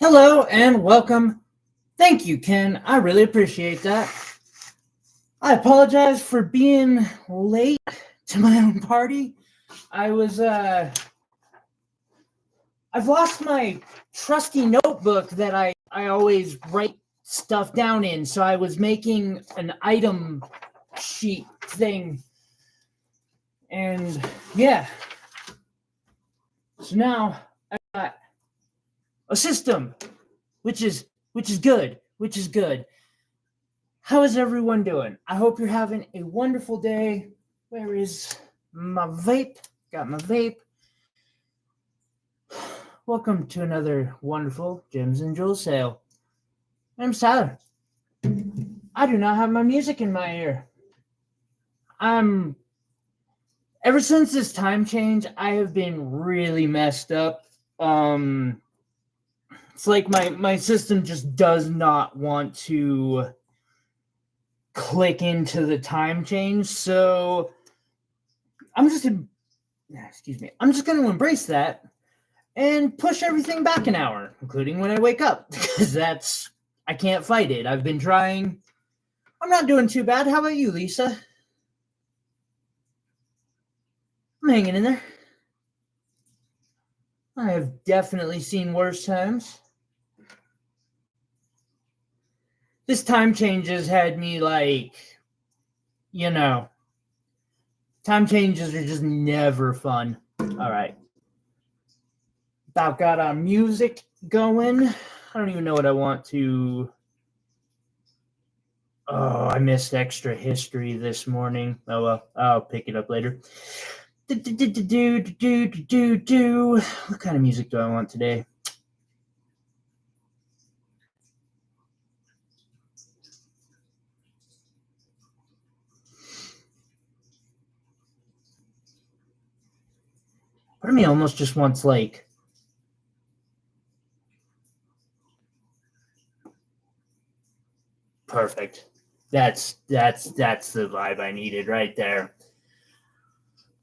Hello and welcome. Thank you, Ken. I really appreciate that. I apologize for being late to my own party. I've lost my trusty notebook that I always write stuff down in, so I was making an item sheet thing. And yeah. So now I got a system, which is good. How is everyone doing? I hope you're having a wonderful day. Where is my vape? Got my vape. Welcome to another wonderful Gems and Jewels sale. I'm Tyler. I do not have my music in my ear. Ever since this time change, I have been really messed up. It's like my system just does not want to click into the time change, so I'm just going to embrace that and push everything back an hour, including when I wake up, because I can't fight it. I've been trying. I'm not doing too bad. How about you, Lisa? I'm hanging in there. I have definitely seen worse times. This time change has had me time changes are just never fun. All right. About got our music going. I don't even know what I want to. Oh, I missed extra history this morning. Oh well, I'll pick it up later. What kind of music do I want today? Part of me almost just wants perfect. That's the vibe I needed right there.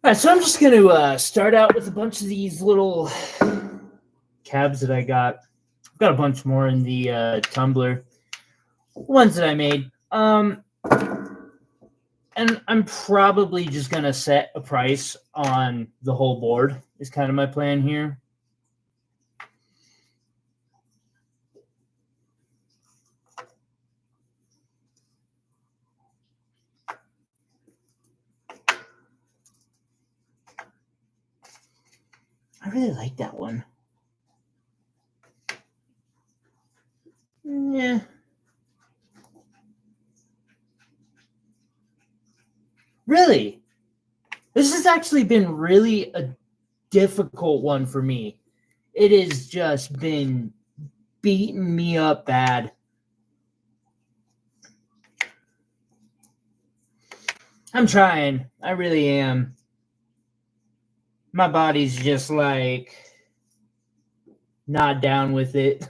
All right, so I'm just going to start out with a bunch of these little cabs that I got. I've got a bunch more in the tumbler, ones that I made. And I'm probably just going to set a price on the whole board is kind of my plan here. I really like that one. Yeah. Really? This has actually been really a difficult one for me. It has just been beating me up bad. I'm trying. I really am. My body's just not down with it.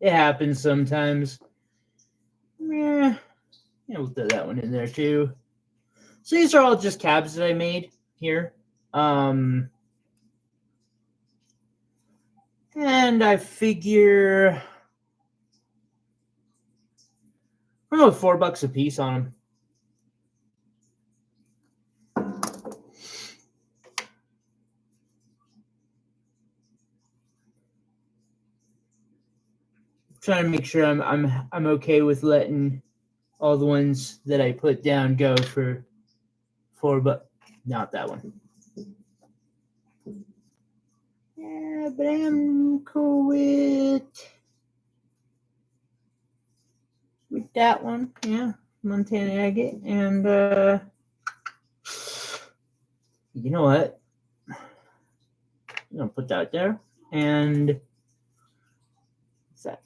It happens sometimes. Yeah, we'll throw that one in there too. So these are all just cabs that I made here. And I figure I'm going with $4 a piece on them. Trying to make sure I'm okay with letting all the ones that I put down go for $4. Not that one. Yeah, but I'm cool with that one. Yeah, Montana agate, and you know what? I'm gonna put that there, and what's that?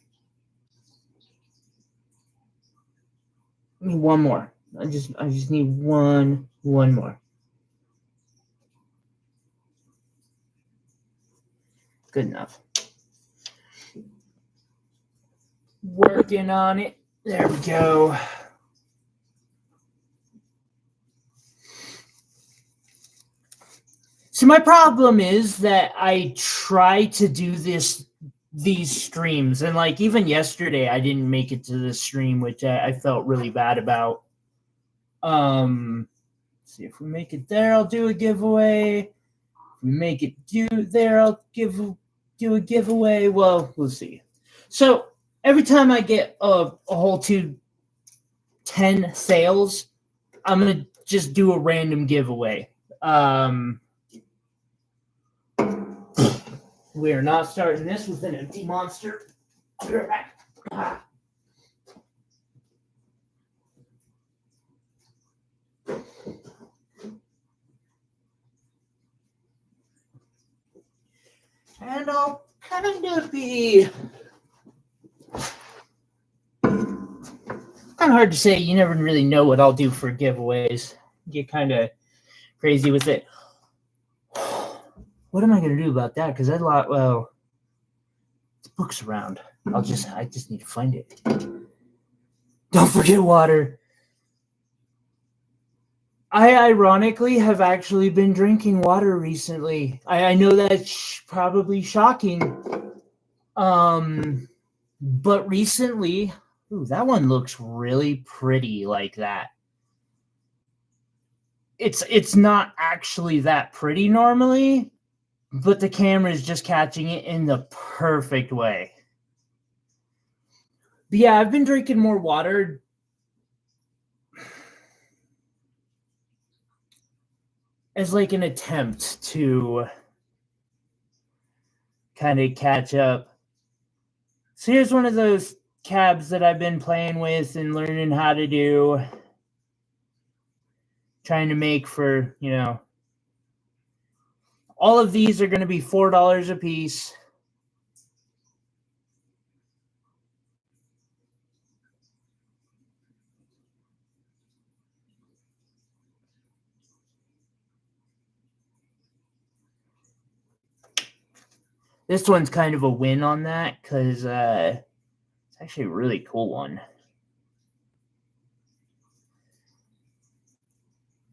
I need one more. I just need one more. Good enough. Working on it. There we go. So my problem is that I try to do this these streams. And like even yesterday, I didn't make it to the stream, which I felt really bad about. See if we make it there, I'll do a giveaway. If we make it there, I'll do a giveaway. Well, we'll see. So every time I get a whole 10 sales, I'm gonna just do a random giveaway. We are not starting this with an empty monster. And I'll kind of be kind of hard to say. You never really know what I'll do for giveaways. Get kind of crazy with it. What am I going to do about that? Because well, the book's around. I just need to find it. Don't forget water. I ironically have actually been drinking water recently. I know that's probably shocking. But recently, ooh, that one looks really pretty like that. It's not actually that pretty normally, but the camera is just catching it in the perfect way. But yeah, I've been drinking more water. As like an attempt to kind of catch up. So here's one of those cabs that I've been playing with and learning how to do. Trying to make for, all of these are going to be $4 a piece. This one's kind of a win on that because it's actually a really cool one.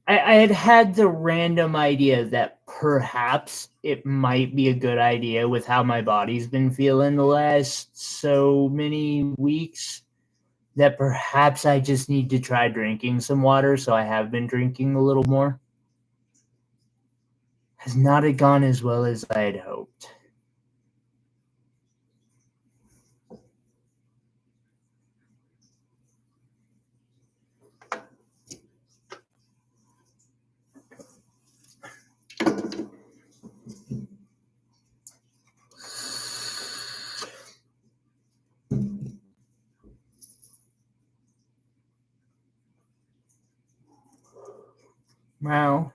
I had the random idea that perhaps it might be a good idea with how my body's been feeling the last so many weeks that perhaps I just need to try drinking some water. So I have been drinking a little more. Has not gone as well as I had hoped. Wow.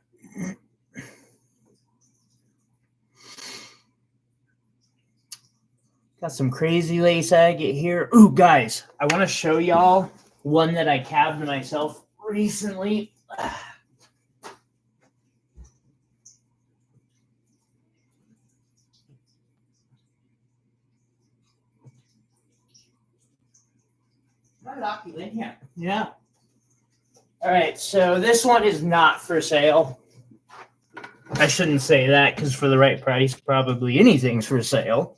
Got some crazy lace agate here. Ooh, guys, I want to show y'all one that I cabbed myself recently. Yeah. All right, so this one is not for sale. I shouldn't say that because for the right price, probably anything's for sale.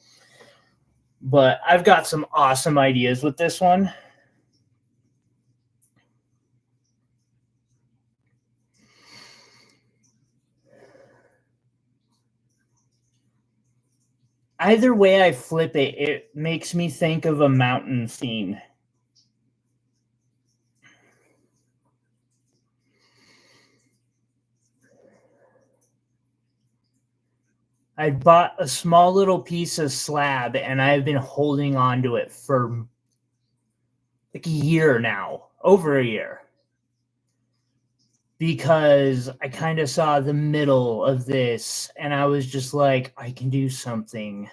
But I've got some awesome ideas with this one. Either way I flip it, it makes me think of a mountain scene. I bought a small little piece of slab and I've been holding on to it for like a year now, over a year. Because I kind of saw the middle of this and I was just like, I can do something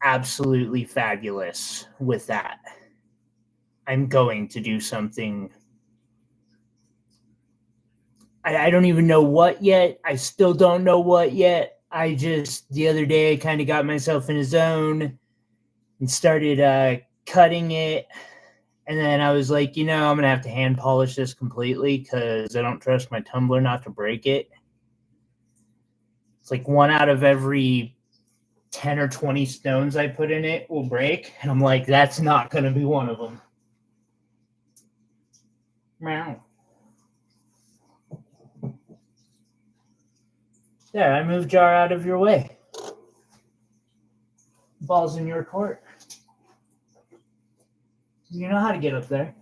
absolutely fabulous with that. I'm going to do something. I don't even know what yet. I still don't know what yet. I just, the other day, I kind of got myself in a zone and started cutting it. And then I was like, I'm going to have to hand polish this completely because I don't trust my tumbler not to break it. It's like 1 out of every 10 or 20 stones I put in it will break. And I'm like, that's not going to be one of them. Meow. There, I moved Jar out of your way. Ball's in your court. You know how to get up there.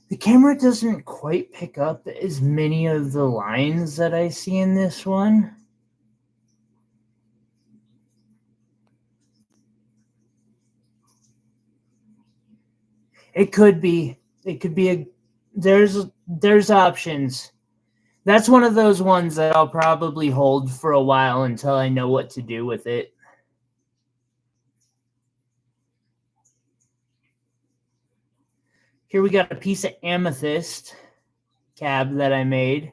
The camera doesn't quite pick up as many of the lines that I see in this one. It could be. It could be there's options. That's one of those ones that I'll probably hold for a while until I know what to do with it. Here we got a piece of amethyst cab that I made.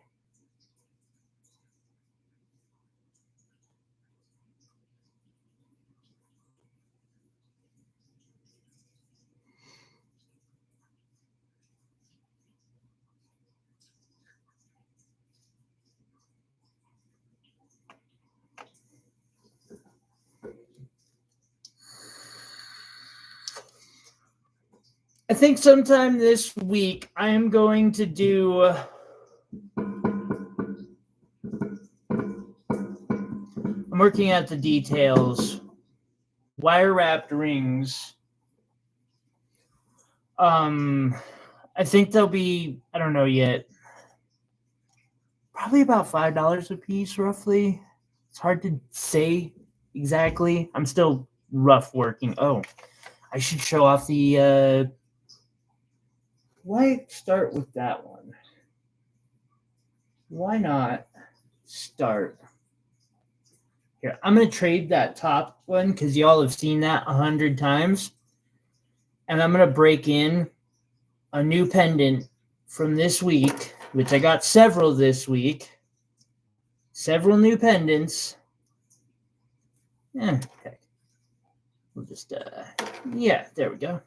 I think sometime this week I am going to do I'm working out the details. Wire wrapped rings. I think they'll be, I don't know yet, probably about $5 a piece, roughly. It's hard to say exactly. I'm still rough working. Oh, I should show off the why start with that one? Why not start here? I'm going to trade that top one because y'all have seen that 100 times. And I'm going to break in a new pendant from this week, which I got several this week. Several new pendants. Yeah, okay. We'll just, yeah, there we go.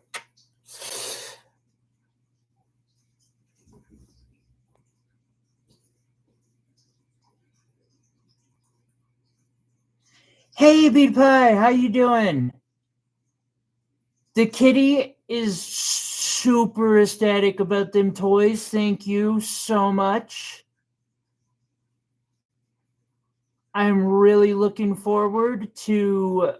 Hey, Beat Pie, how you doing? The kitty is super ecstatic about them toys. Thank you so much. I'm really looking forward to,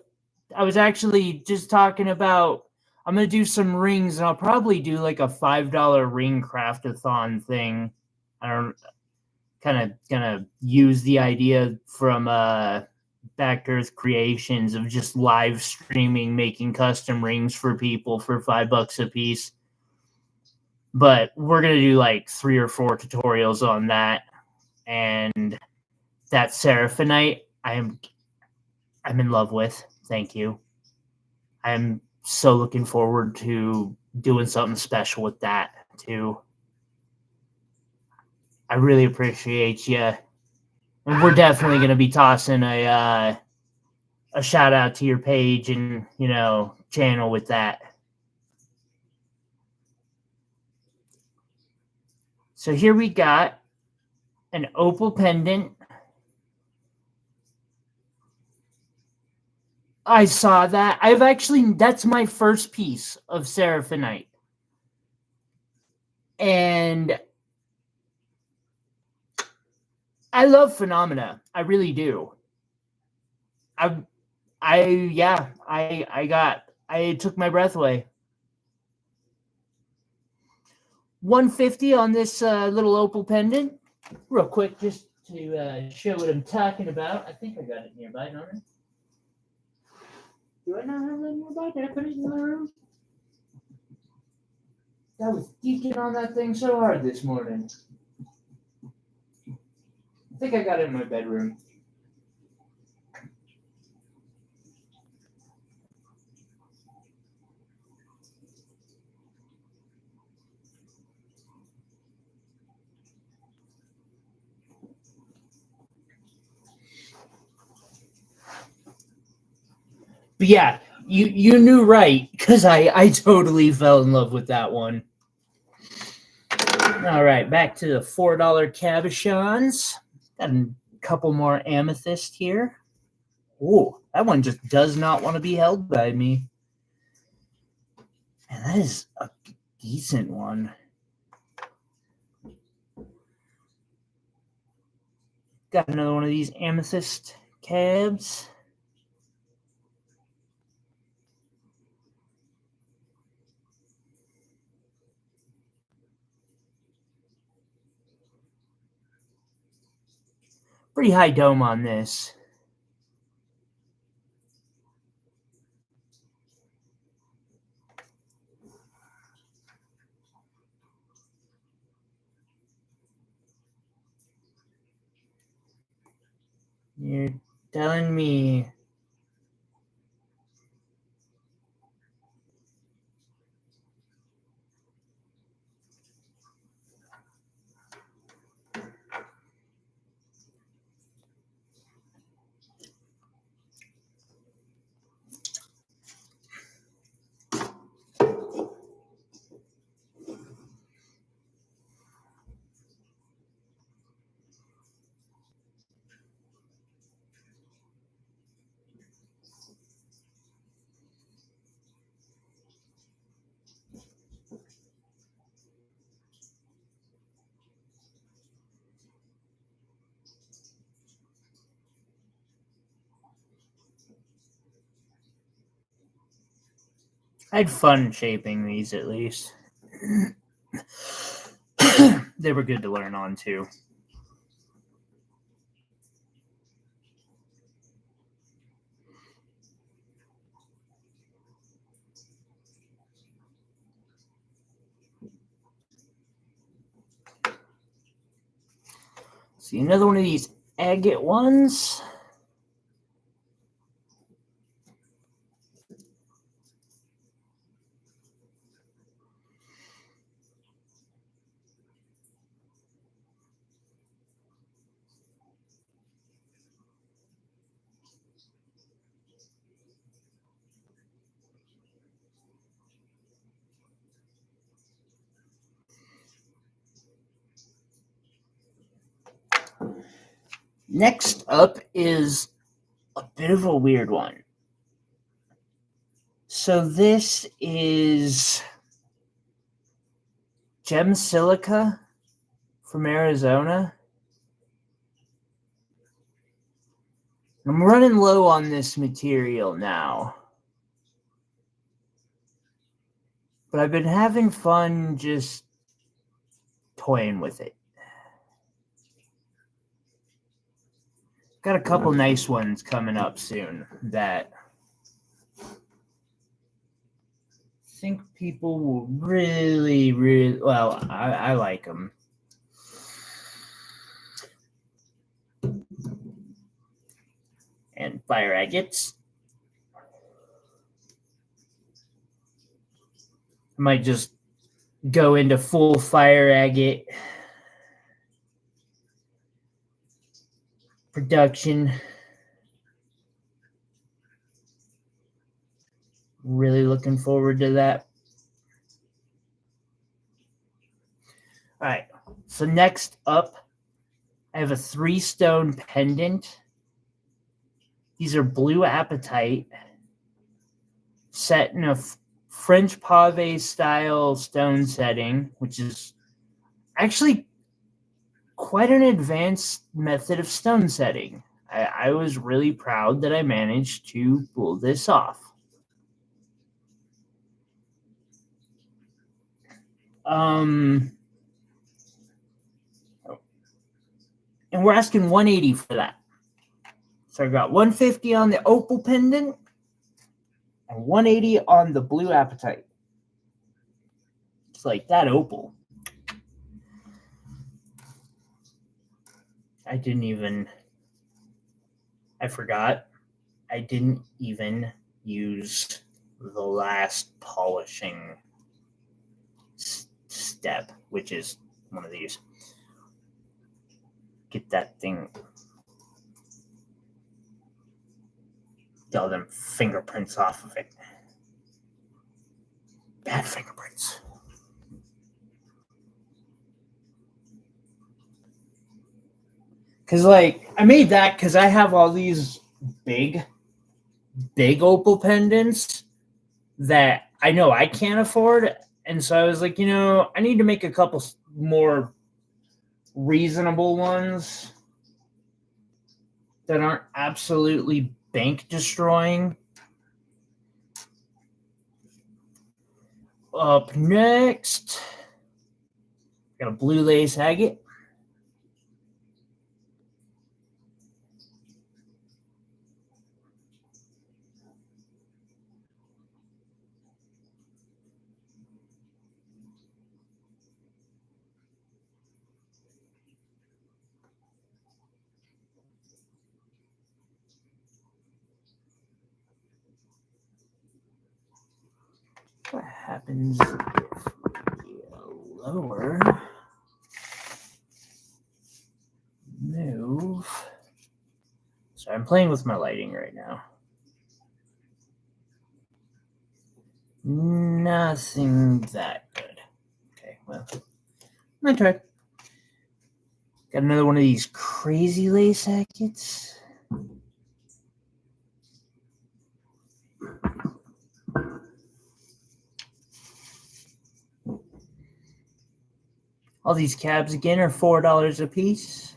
I was actually just talking about, I'm going to do some rings, and I'll probably do like a $5 ring craft-a-thon thing. I don't, kind of gonna use the idea from Back to Earth Creations of just live streaming, making custom rings for people for $5 a piece. But we're gonna do like 3 or 4 tutorials on that, and that Seraphinite I'm in love with. Thank you. I'm so looking forward to doing something special with that too. I really appreciate you. And we're definitely going to be tossing a shout out to your page and, channel with that. So here we got an opal pendant. I saw that. That's my first piece of Seraphinite. And I love Phenomena. I really do. I took my breath away. 150 on this little opal pendant. Real quick, just to show what I'm talking about. I think I got it nearby, don't I? Do I not have that nearby? Did I put it in my room? I was geeking on that thing so hard this morning. I think I got it in my bedroom. But yeah, You knew right, because I totally fell in love with that one. All right, back to the $4 cabochons. Got a couple more amethyst here. Oh, that one just does not want to be held by me. And that is a decent one. Got another one of these amethyst cabs. Pretty high dome on this. You're telling me. I had fun shaping these, at least. They were good to learn on, too. See, another one of these agate ones. Next up is a bit of a weird one. So this is gem silica from Arizona. I'm running low on this material now, but I've been having fun just toying with it. Got a couple nice ones coming up soon that I think people will really, well, I like them. And fire agates. I might just go into full fire agate production. Really looking forward to that. All right, so next up, I have a 3-stone pendant. These are blue apatite set in a French pave style stone setting, which is actually quite an advanced method of stone setting. I was really proud that I managed to pull this off. And we're asking $180 for that. So I got $150 on the opal pendant and $180 on the blue apatite. It's like that opal. I forgot. I didn't even use the last polishing step, which is one of these. Get that thing, get all them fingerprints off of it. Bad fingerprints. Because, like, I made that because I have all these big opal pendants that I know I can't afford. And so I was like, I need to make a couple more reasonable ones that aren't absolutely bank destroying. Up next, got a blue lace agate. What happens if we lower, move? So I'm playing with my lighting right now. Nothing that good. Okay, well, I tried. Got another one of these crazy lace agates. All these cabs again are $4 a piece.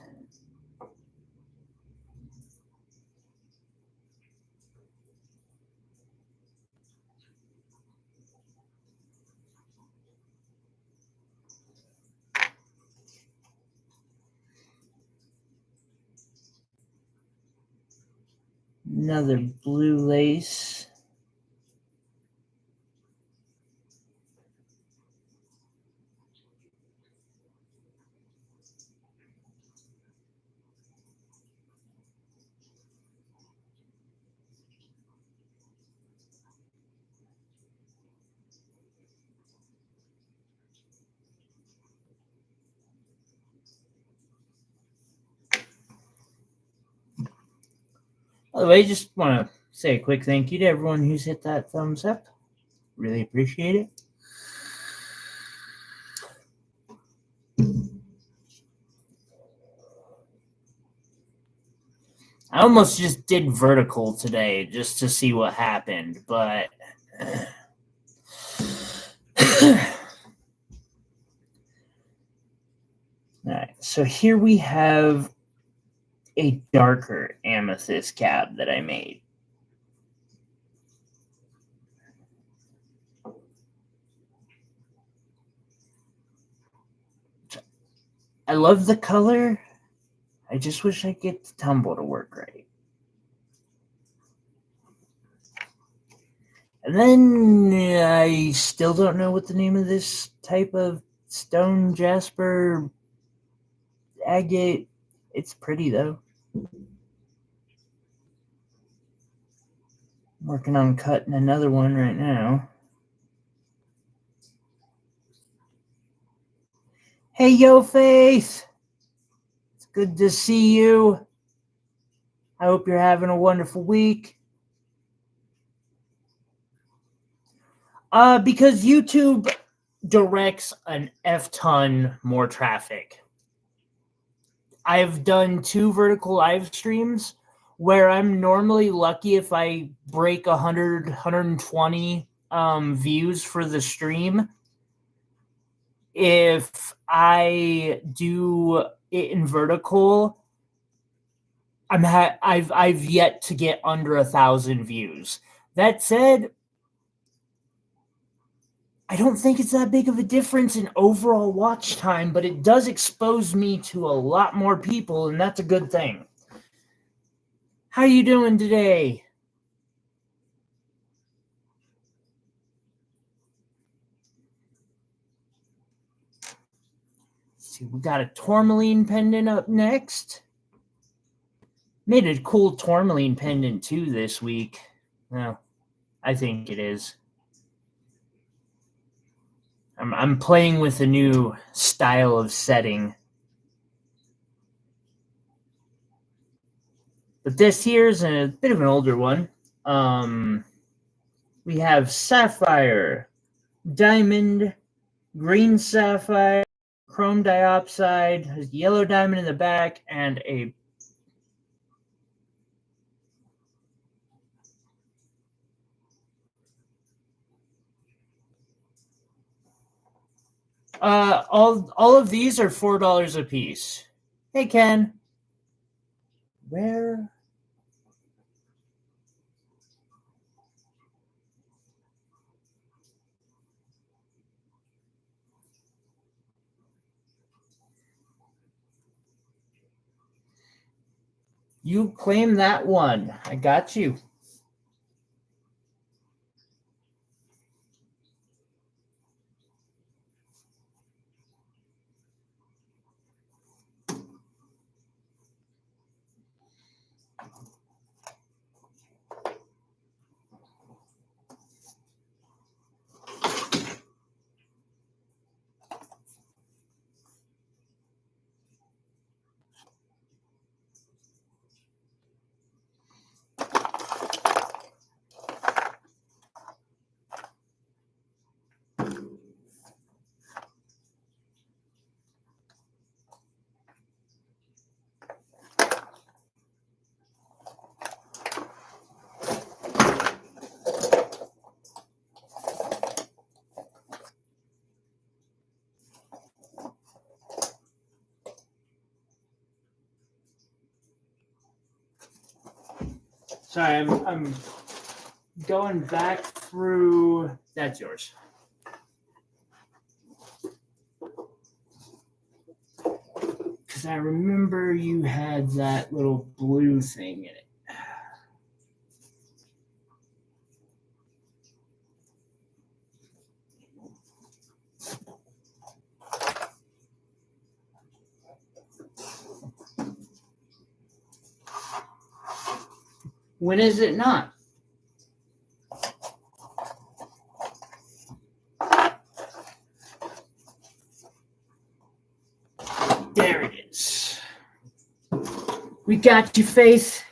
Another blue lace. By the way, just want to say a quick thank you to everyone who's hit that thumbs up. Really appreciate it. I almost just did vertical today just to see what happened, but all right, so here we have a darker amethyst cab that I made. I love the color. I just wish I could get the tumble to work right. And then I still don't know what the name of this type of stone jasper agate. It's pretty though. I'm working on cutting another one right now. Hey, yo, Faith. It's good to see you. I hope you're having a wonderful week. Because YouTube directs an F-ton more traffic. I've done 2 vertical live streams where I'm normally lucky if I break 100, 120 views for the stream. If I do it in vertical, I've yet to get under 1,000 views. That said, I don't think it's that big of a difference in overall watch time, but it does expose me to a lot more people, and that's a good thing. How you doing today? Let's see, we got a tourmaline pendant up next. Made a cool tourmaline pendant too this week. Well, I think it is. I'm playing with a new style of setting. But this here's a bit of an older one. We have sapphire, diamond, green sapphire, chrome diopside, has yellow diamond in the back, and a all of these are $4 a piece. Hey Ken, where? You claim that one. I got you. Sorry, I'm going back through. That's yours. Because I remember you had that little blue thing in it. When is it not? There it is. We got you, Faith.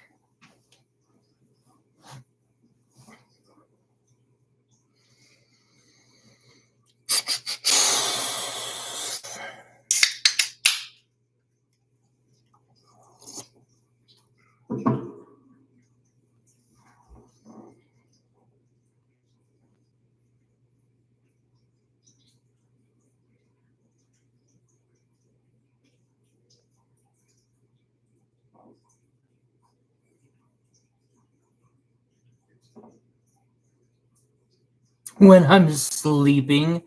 When I'm sleeping.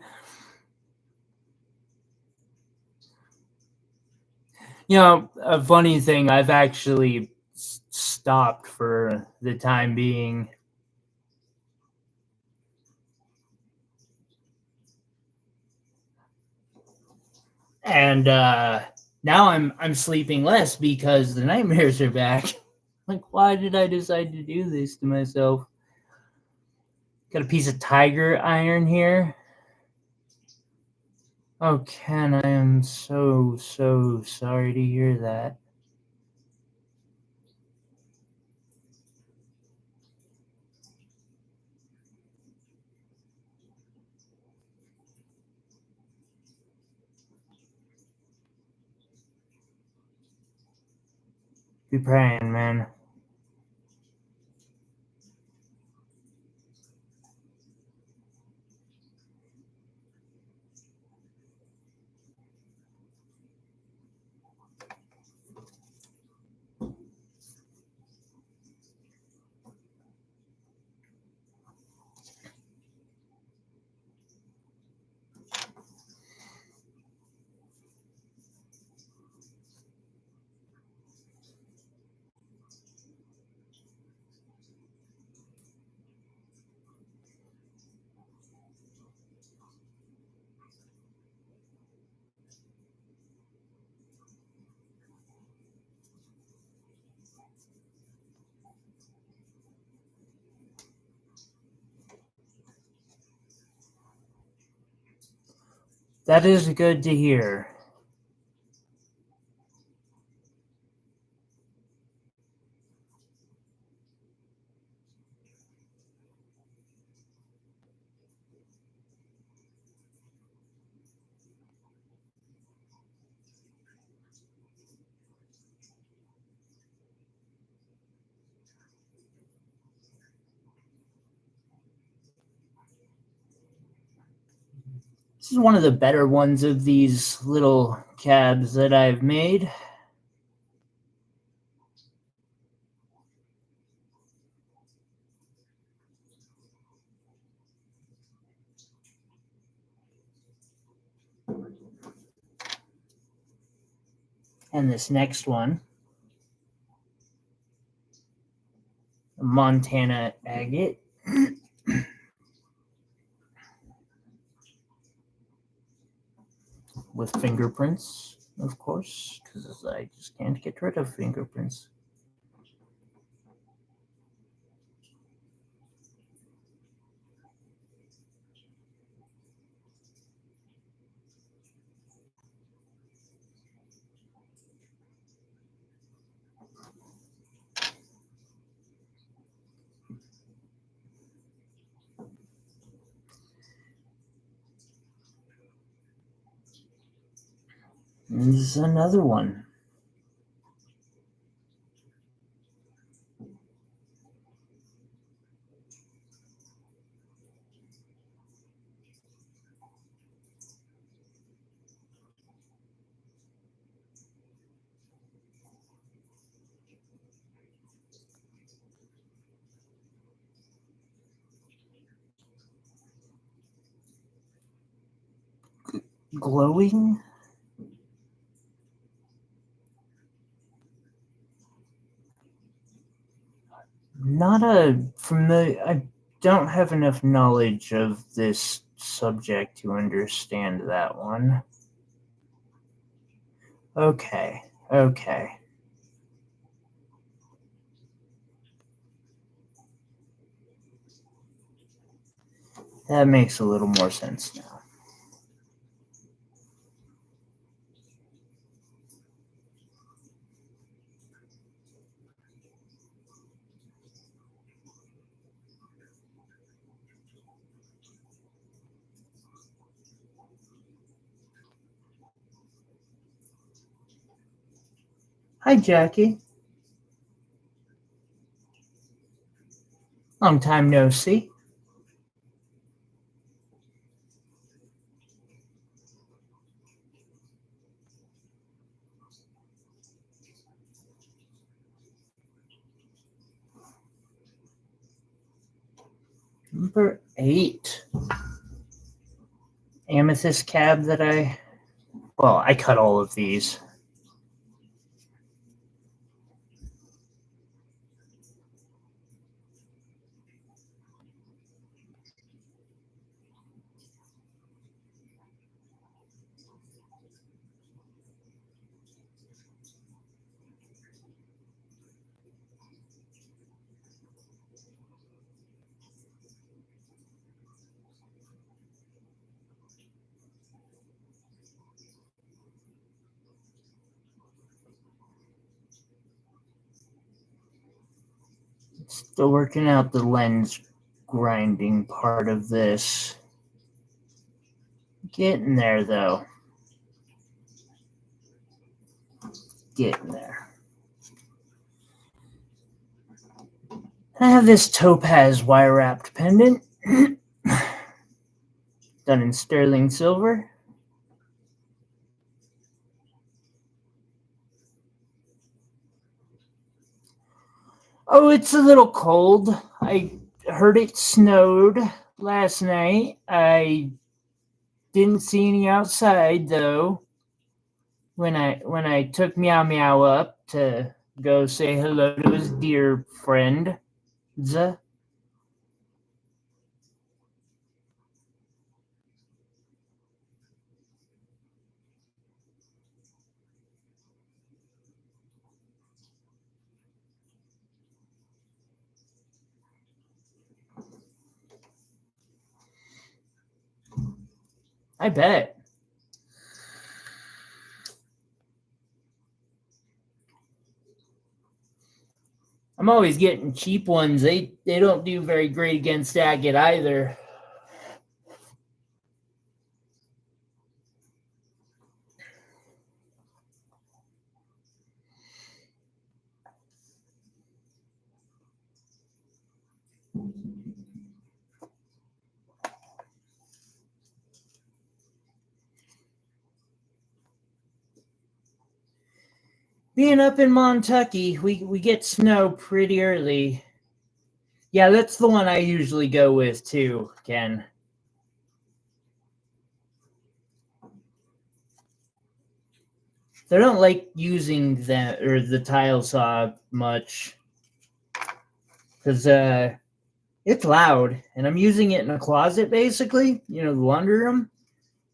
You know, a funny thing, I've actually stopped for the time being. And now I'm sleeping less because the nightmares are back. Like, why did I decide to do this to myself? Got a piece of tiger iron here. Oh, Ken, I am so sorry to hear that. Be praying, man. That is good to hear. This is one of the better ones of these little cabs that I've made. And this next one, Montana agate. With fingerprints, of course, because I just can't get rid of fingerprints. This is another one. Glowing? Not a familiar. I don't have enough knowledge of this subject to understand that one. Okay. That makes a little more sense now. Hi, Jackie. Long time no see. Number 8. Amethyst cab that I cut all of these. Still working out the lens grinding part of this. Getting there, though. Getting there. I have this topaz wire-wrapped pendant. Done in sterling silver. Oh, it's a little cold. I heard it snowed last night. I didn't see any outside, though. When I took Meow Meow up to go say hello to his dear friend. I bet. I'm always getting cheap ones. They don't do very great against agate either. Being up in Montucky, we get snow pretty early. Yeah, that's the one I usually go with too, Ken. They don't like using that or the tile saw much because it's loud, and I'm using it in a closet basically. You know, the laundry room.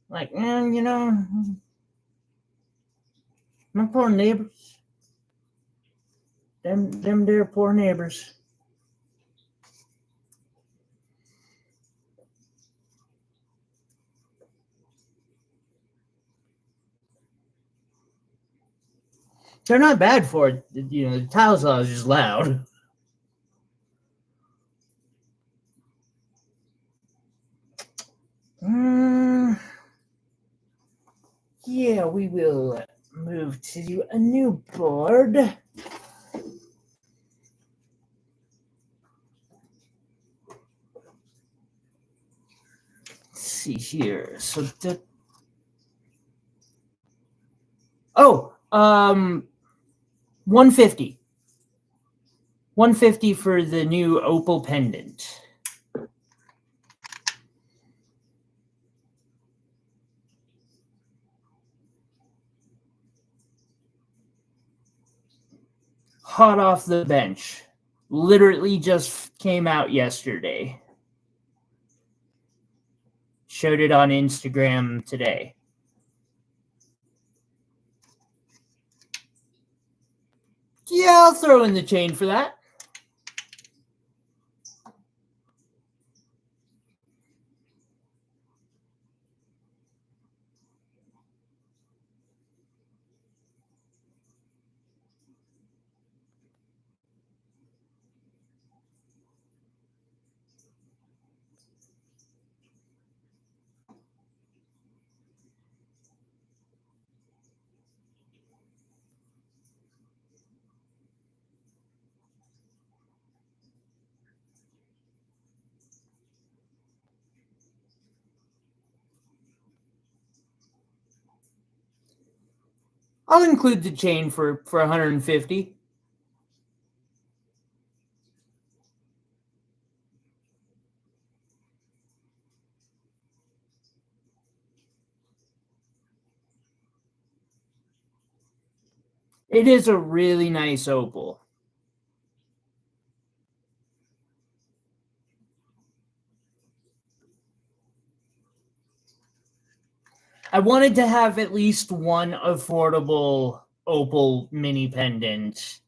Like, you know, my poor neighbors. Them there poor neighbors. They're not bad for it. You know, the tile saw is just loud. Yeah, we will move to a new board. Let's see here. So the 150. 150 for the new opal pendant. Hot off the bench. Literally just came out yesterday. Showed it on Instagram today. Yeah, I'll throw in the chain for that. I'll include the chain for 150. It is a really nice opal. I wanted to have at least one affordable opal mini pendant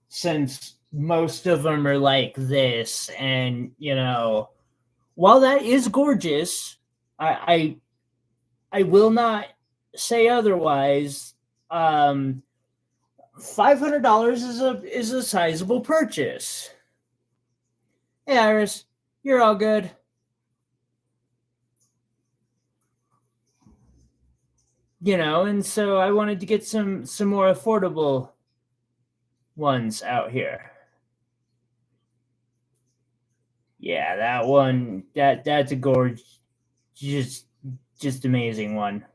since most of them are like this. And, you know, while that is gorgeous, I will not say otherwise. $500 is a sizable purchase. Hey, Iris, you're all good. You know, and so I wanted to get some more affordable ones out here. Yeah, that one, that's a gorgeous, just amazing one.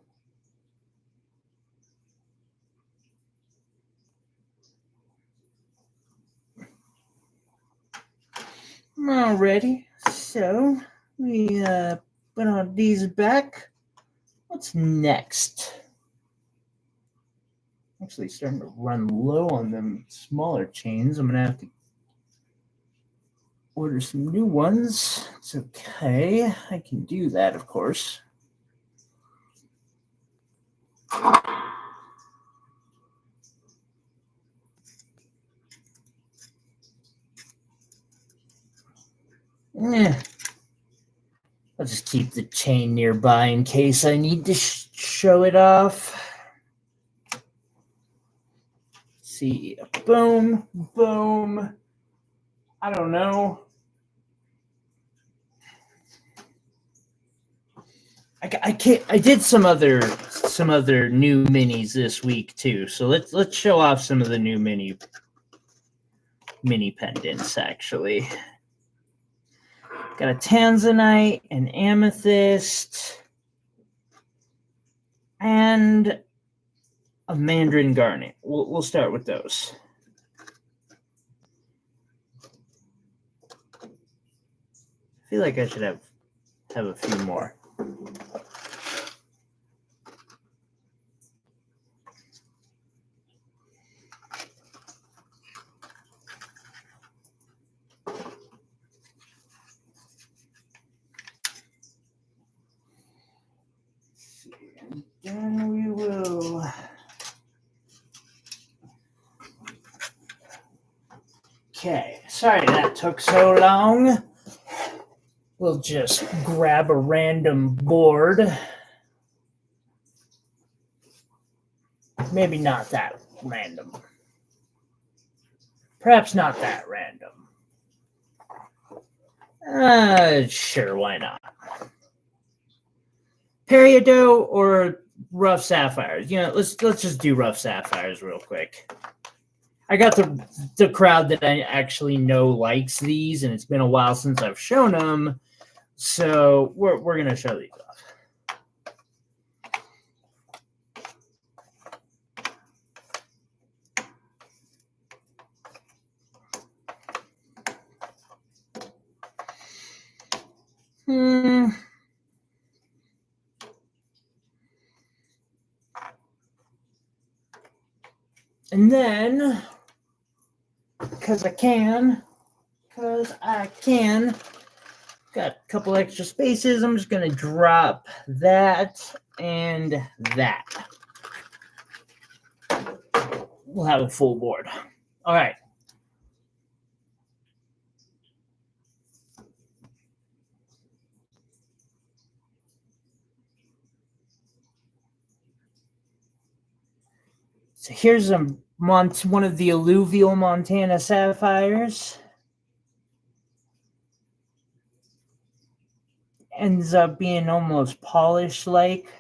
Alrighty, so we put on these back. What's next? Actually starting to run low on them smaller chains. I'm gonna have to order some new ones. It's okay. I can do that, of course. I'll just keep the chain nearby in case I need to show it off. See, boom, boom. I don't know. I can't. I did some other new minis this week too. So let's show off some of the new mini pendants. Actually, got a tanzanite, an amethyst, and a mandarin garnet. We'll start with those. I feel like I should have a few more. Then we will okay, sorry that took so long. We'll just grab a random board. Maybe not that random. Perhaps not that random. Sure, why not? Peridot or rough sapphires? You know, let's just do rough sapphires real quick. I got the crowd that I actually know likes these, and it's been a while since I've shown them, so we're gonna show these off. And then, because I can, got a couple extra spaces, I'm just going to drop that and that. We'll have a full board. All right. So here's one of the alluvial Montana sapphires. Ends up being almost polished-like.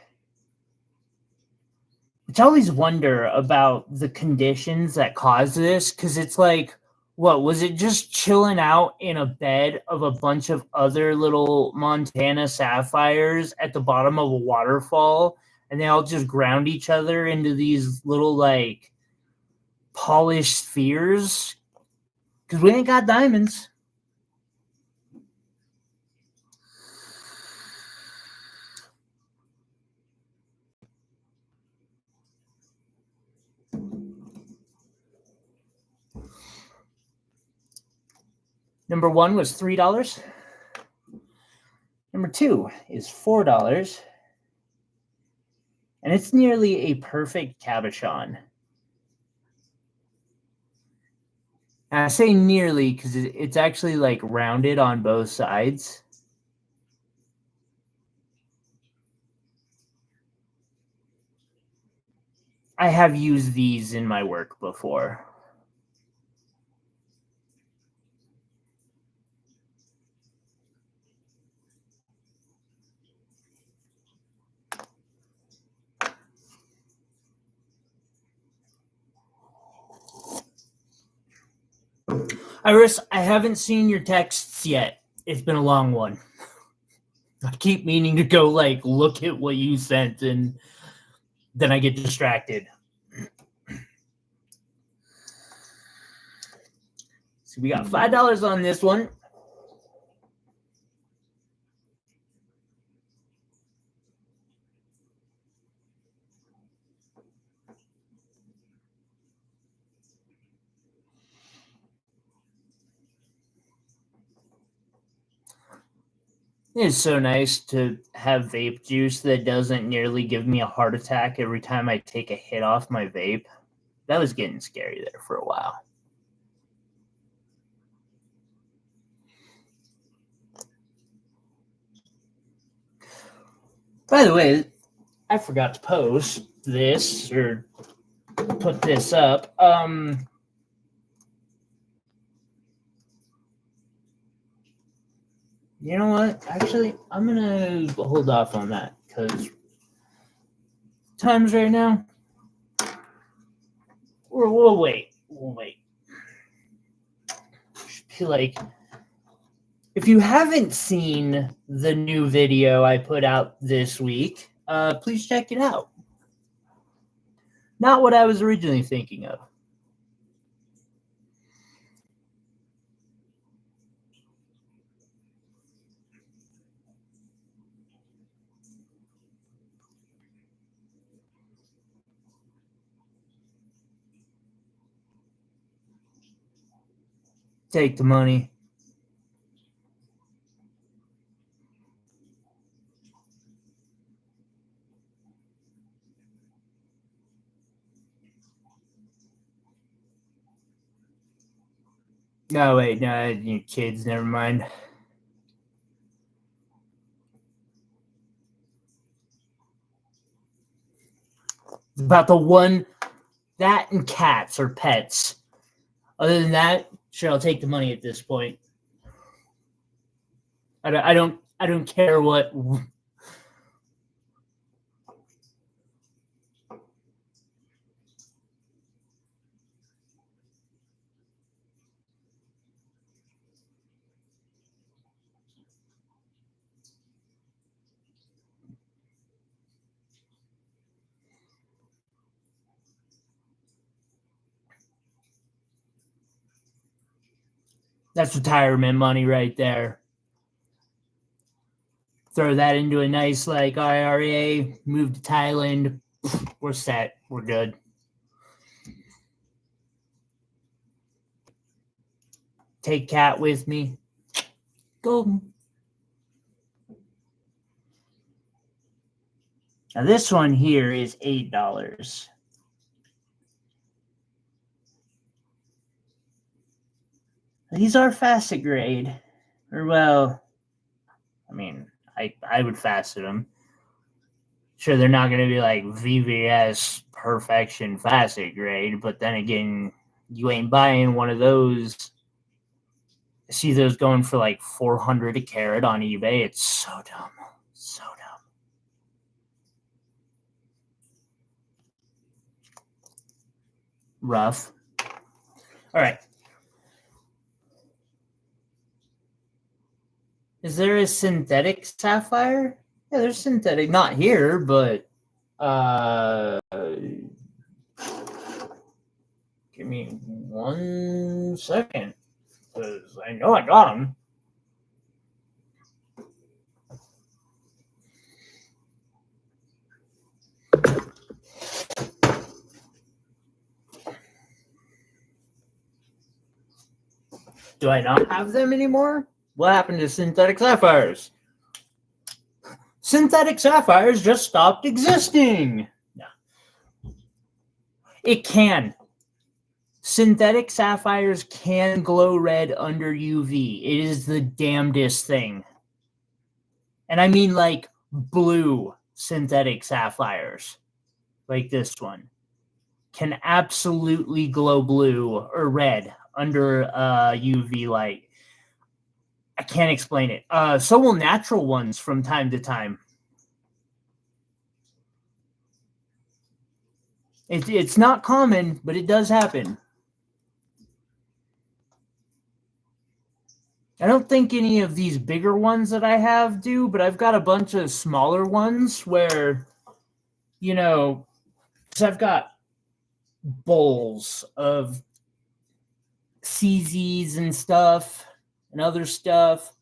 It's always wonder about the conditions that cause this, because it's like, what, was it just chilling out in a bed of a bunch of other little Montana sapphires at the bottom of a waterfall, and they all just ground each other into these little, like, polished spheres? Because we ain't got diamonds. Number one was $3. Number two is $4. And it's nearly a perfect cabochon. And I say nearly because it's actually like rounded on both sides. I have used these in my work before. Iris, I haven't seen your texts yet. It's been a long one. I keep meaning to go like look at what you sent, and then I get distracted. So we got $5 on this one. It's so nice to have vape juice that doesn't nearly give me a heart attack every time I take a hit off my vape. That was getting scary there for a while. By the way, I forgot to post this or put this up. You know what? Actually, I'm going to hold off on that because times right now, we'll wait. We'll wait. Like, if you haven't seen the new video I put out this week, please check it out. Not what I was originally thinking of. Take the money. No, wait, no, you kids, never mind. It's about the one, that and cats or pets. Other than that, sure, I'll take the money at this point. I don't care what. That's retirement money right there. Throw that into a nice like IRA, move to Thailand. We're set. We're good. Take cat with me. Golden. Now this one here is $8. These are facet grade. Or well, I mean, I would facet them. Sure, they're not going to be like VVS perfection facet grade, but then again, you ain't buying one of those. I see those going for like $400 a carat on eBay. It's so dumb. So dumb. Rough. All right. Is there a synthetic sapphire? Yeah, there's synthetic. Not here, but give me 1 second, because I know I got them. Do I not have them anymore? What happened to synthetic sapphires? Synthetic sapphires just stopped existing. No. It can. Synthetic sapphires can glow red under UV. It is the damnedest thing. And I mean like blue synthetic sapphires, like this one, can absolutely glow blue or red under UV light. I can't explain it. So will natural ones from time to time. It's not common, but it does happen. I don't think any of these bigger ones that I have do, but I've got a bunch of smaller ones where, you know, because I've got bowls of CZs and stuff and other stuff.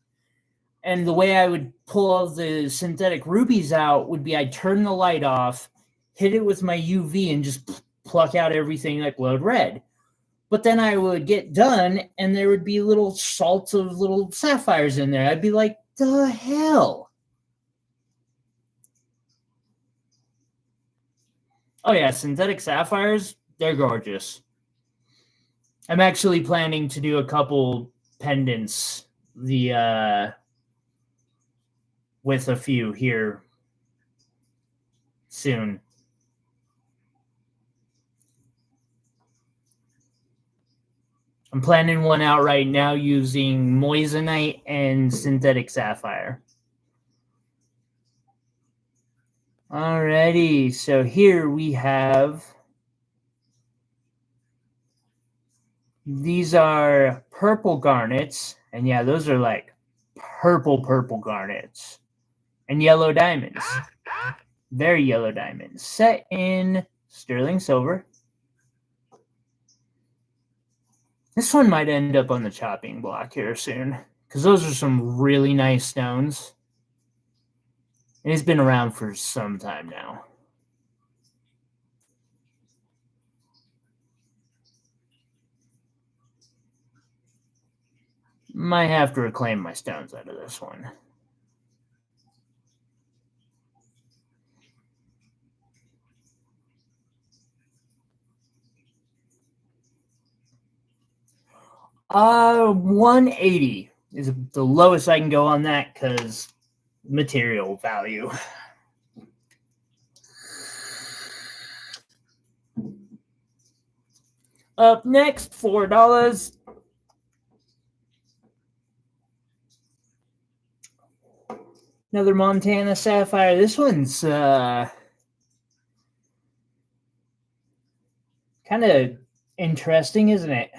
And the way I would pull all the synthetic rubies out would be I'd turn the light off, hit it with my UV, and just pluck out everything that glowed red. But then I would get done, and there would be little salts of little sapphires in there. I'd be like, the hell? Oh, yeah, synthetic sapphires, they're gorgeous. I'm actually planning to do a couple pendants with a few here soon. I'm planning one out right now using moissanite and synthetic sapphire. Alrighty, so here we have, these are purple garnets, and yeah, those are like purple garnets, and yellow diamonds, very yellow diamonds, set in sterling silver. This one might end up on the chopping block here soon, because those are some really nice stones. And it's been around for some time now. Might have to reclaim my stones out of this one. $180 is the lowest I can go on that because material value. Up next, $4. Another Montana sapphire. This one's kind of interesting, isn't it?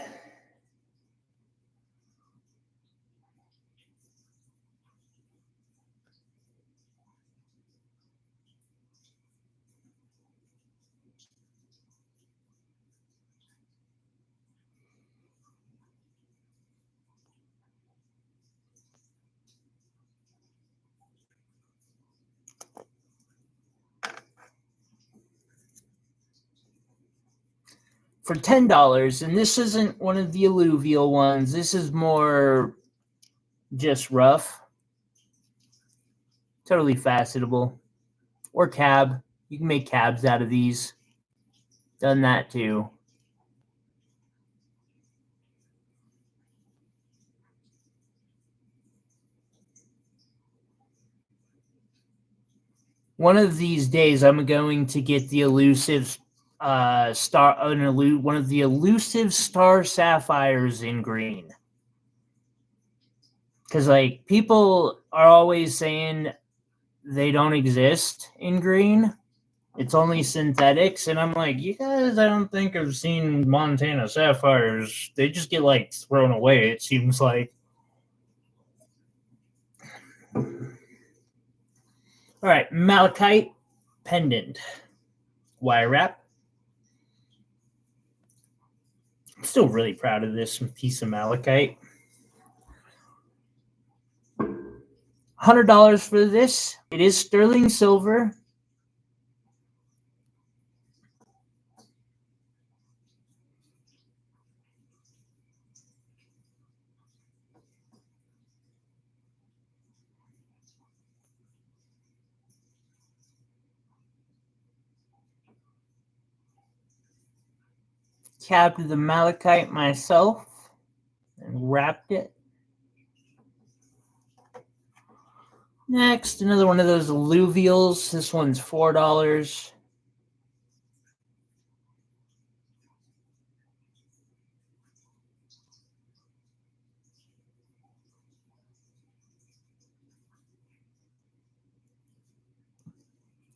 For $10, and this isn't one of the alluvial ones. This is more just rough. Totally facetable. Or cab. You can make cabs out of these. Done that too. One of these days, I'm going to get the elusive one of the elusive star sapphires in green. Because like people are always saying they don't exist in green. It's only synthetics, and I'm like, you guys, I don't think I've seen Montana sapphires. They just get like thrown away, it seems like. All right, malachite pendant, wire wrap. I'm still really proud of this piece of malachite. $100 for this. It is sterling silver. Capped the malachite myself and wrapped it. Next, another one of those alluvials. This one's $4.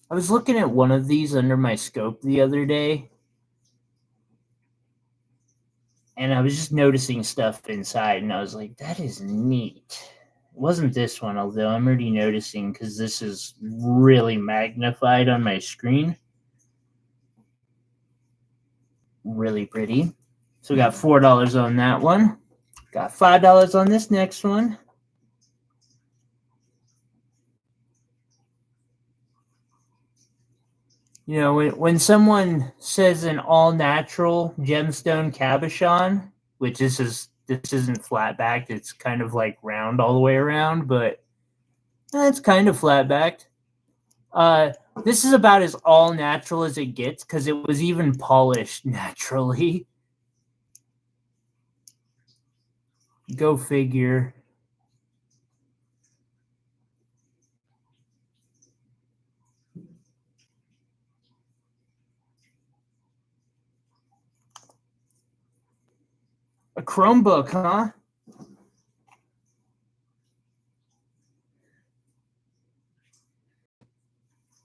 I was looking at one of these under my scope the other day, and I was just noticing stuff inside, and I was like, that is neat. It wasn't this one, although I'm already noticing because this is really magnified on my screen. Really pretty. So we got $4 on that one. Got $5 on this next one. You know, when someone says an all-natural gemstone cabochon, which this isn't flat-backed, it's kind of like round all the way around, but it's kind of flat-backed. This is about as all-natural as it gets because it was even polished naturally. Go figure. A Chromebook, huh?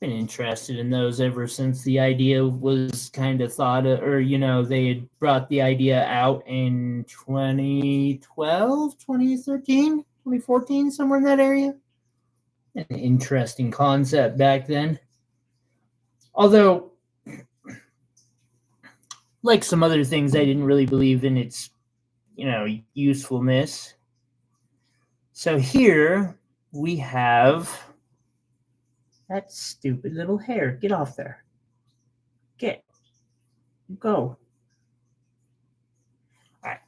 Been interested in those ever since the idea was kind of thought of, or, you know, they had brought the idea out in 2012, 2013, 2014, somewhere in that area. An interesting concept back then. Although like some other things, I didn't really believe in its, usefulness. So here we have that stupid little hair. Get off there. Get. Go. All right.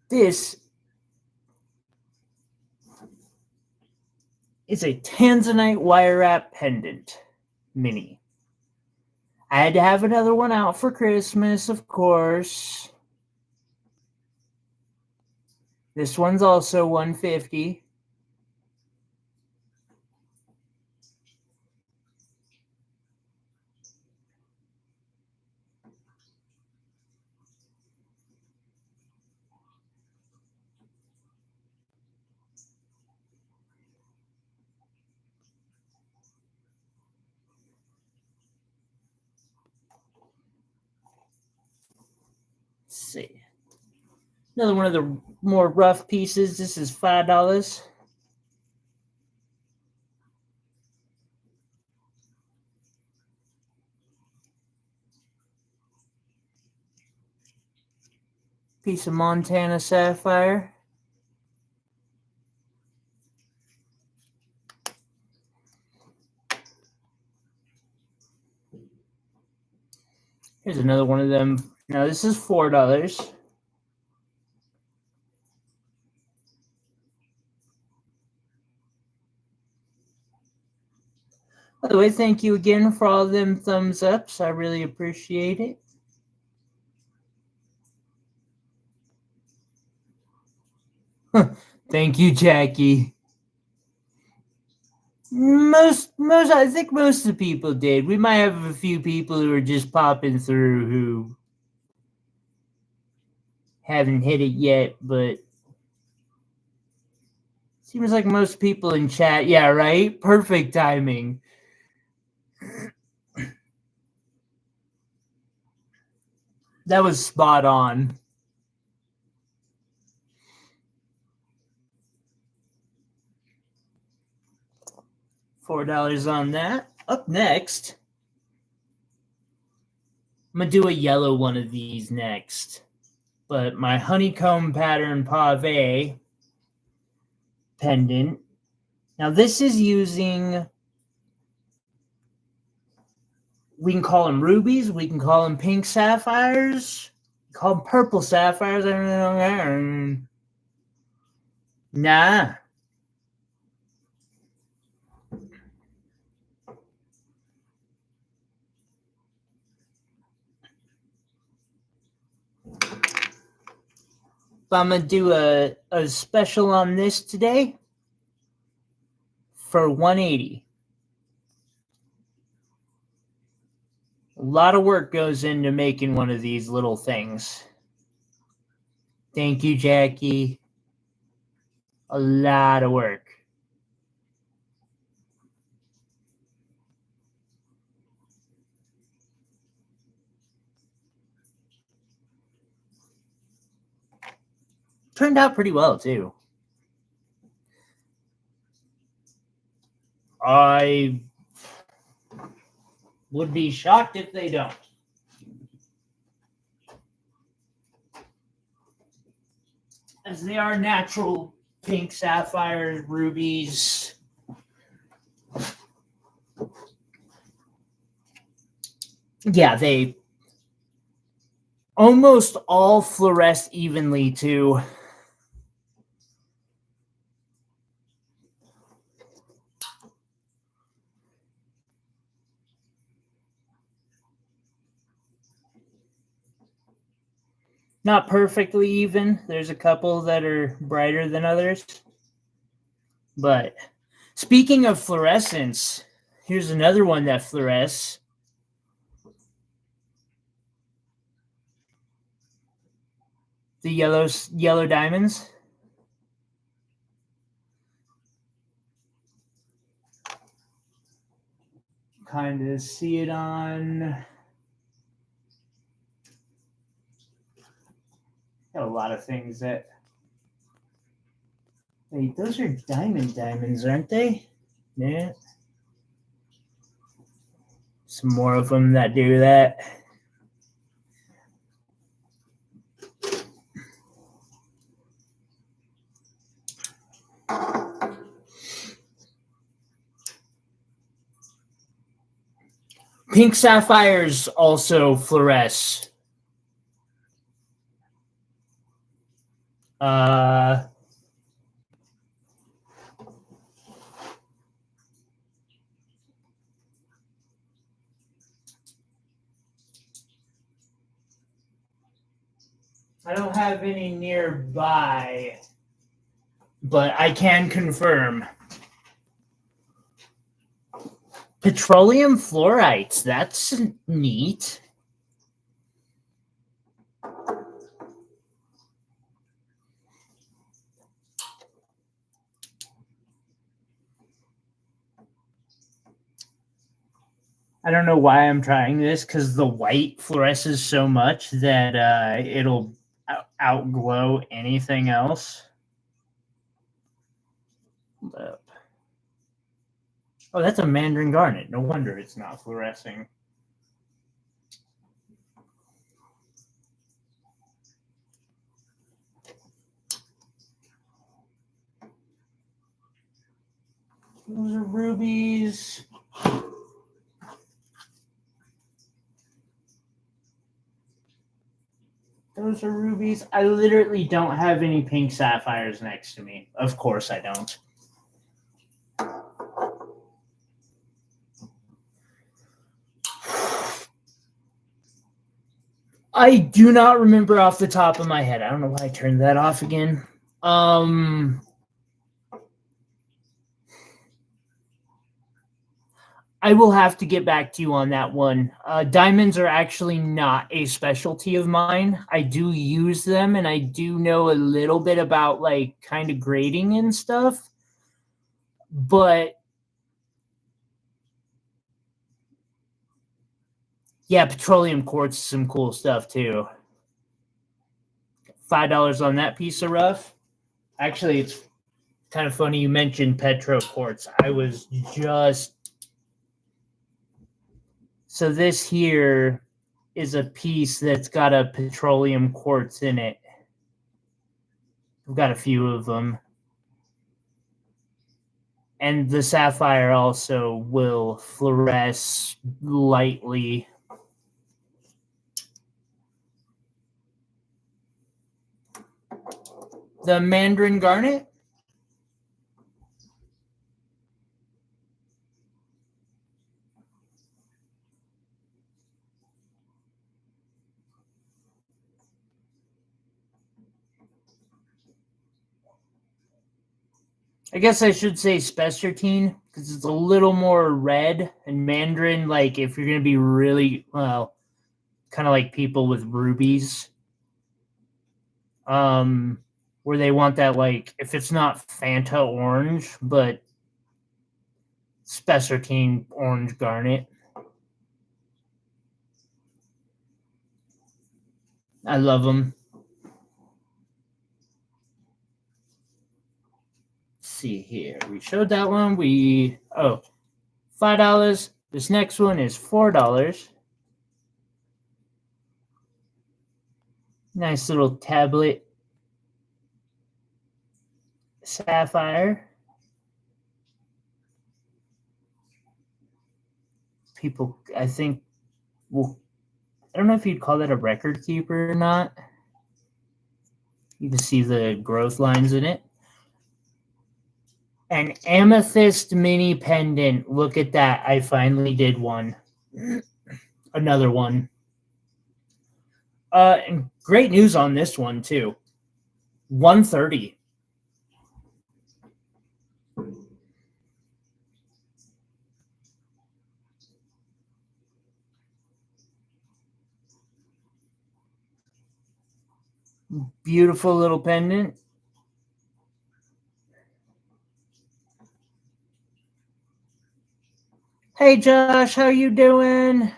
This is a tanzanite wire wrap pendant mini. I had to have another one out for Christmas, of course. This one's also $150. Let's see. Another one of the more rough pieces. This is $5. Piece of Montana sapphire. Here's another one of them. Now this is $4. By the way, thank you again for all of them thumbs ups. I really appreciate it. Thank you, Jackie. I think most of the people did. We might have a few people who are just popping through who haven't hit it yet, but seems like most people in chat. Yeah, right? Perfect timing. That was spot on. $4 on that. Up next, I'm going to do a yellow one of these next. But my honeycomb pattern pave pendant. Now this is using, we can call them rubies, we can call them pink sapphires, call them purple sapphires. I don't know. Nah. But I'm going to do a special on this today for $180. A lot of work goes into making one of these little things. Thank you, Jackie. A lot of work. Turned out pretty well, too. I would be shocked if they don't. As they are natural pink sapphires, rubies. Yeah, they almost all fluoresce evenly, too. Not perfectly even. There's a couple that are brighter than others. But speaking of fluorescence, here's another one that fluoresces. The yellow diamonds. Kind of see it on. Got a lot of things that. Wait, those are diamonds, aren't they? Yeah. Some more of them that do that. Pink sapphires also fluoresce. I don't have any nearby, but I can confirm. Petroleum fluorites, that's neat. I don't know why I'm trying this, because the white fluoresces so much that it'll outglow anything else. Oh, that's a mandarin garnet. No wonder it's not fluorescing. Those are rubies. Those are rubies. I literally don't have any pink sapphires next to me. Of course I don't. I do not remember off the top of my head. I don't know why I turned that off again. I will have to get back to you on that one. Diamonds are actually not a specialty of mine. I do use them, and I do know a little bit about like kind of grading and stuff. But yeah, petroleum quartz is some cool stuff too. $5 on that piece of rough. Actually, it's kind of funny you mentioned petro quartz. I was just... So this here is a piece that's got a petroleum quartz in it. I've got a few of them. And the sapphire also will fluoresce lightly. The mandarin garnet? I guess I should say spessartine, because it's a little more red. And mandarin, like if you're going to be really, well, kind of like people with rubies, where they want that, like, if it's not Fanta orange, but spessartine orange garnet. I love them. Let's see here. We showed that one. $5. This next one is $4. Nice little tablet sapphire. People, I think, well, I don't know if you'd call that a record keeper or not. You can see the growth lines in it. An amethyst mini pendant. Look at that. I finally did one. Another one. And great news on this one, too. $130. Beautiful little pendant. Hey, Josh, how you doing?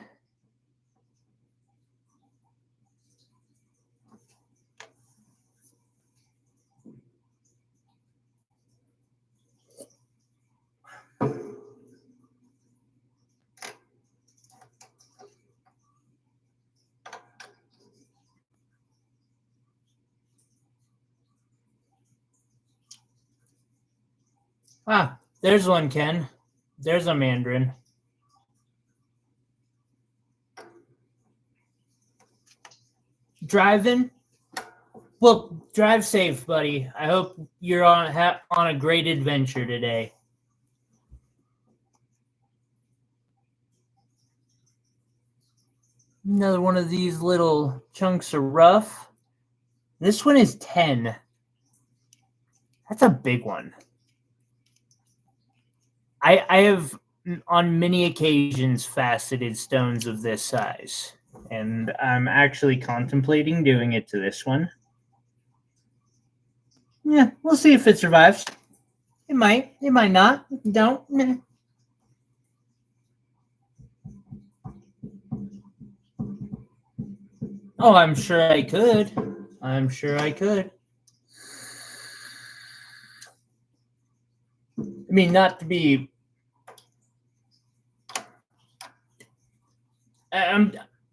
Ah, there's one, Ken. There's a mandarin. Driving? Well, drive safe, buddy. I hope you're on a great adventure today. Another one of these little chunks of rough. This one is 10. That's a big one. I have on many occasions faceted stones of this size, and I'm actually contemplating doing it to this one. Yeah, we'll see if it survives. It might not. Don't. Meh. Oh, I'm sure I could. I'm sure I could. I mean, not to be.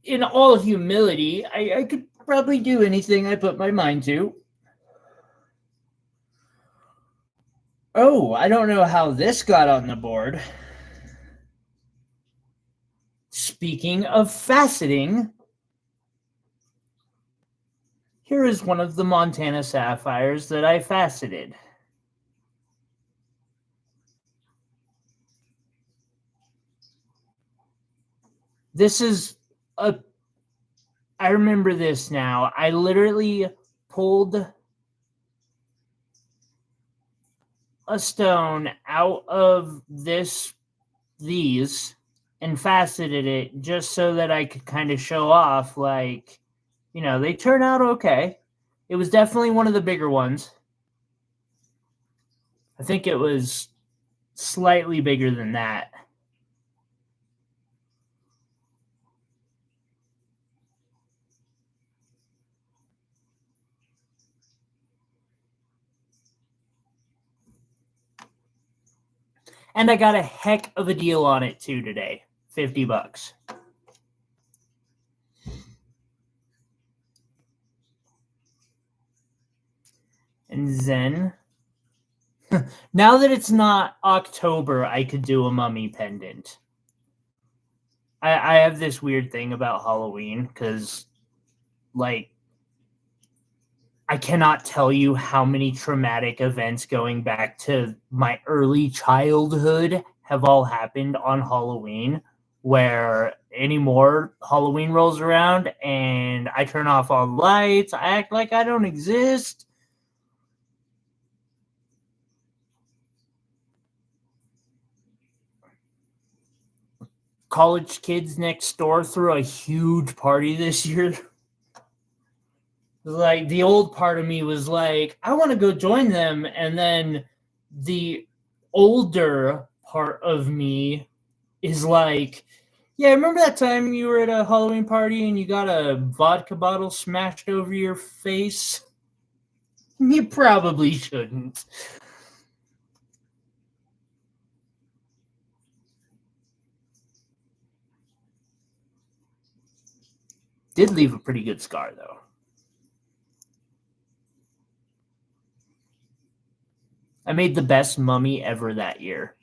In all humility, I could probably do anything I put my mind to. Oh, I don't know how this got on the board. Speaking of faceting, here is one of the Montana sapphires that I faceted. This is I remember this now. I literally pulled a stone out of these and faceted it just so that I could kind of show off, like, they turn out okay. It was definitely one of the bigger ones. I think it was slightly bigger than that. And I got a heck of a deal on it too today. $50. And then, now that it's not October, I could do a mummy pendant. I have this weird thing about Halloween because, like, I cannot tell you how many traumatic events going back to my early childhood have all happened on Halloween, where anymore Halloween rolls around and I turn off all the lights, I act like I don't exist. College kids next door threw a huge party this year. Like, the old part of me was like, I want to go join them, and then the older part of me is like, yeah, remember that time you were at a Halloween party and you got a vodka bottle smashed over your face? You probably shouldn't. Did leave a pretty good scar, though. I made the best mummy ever that year.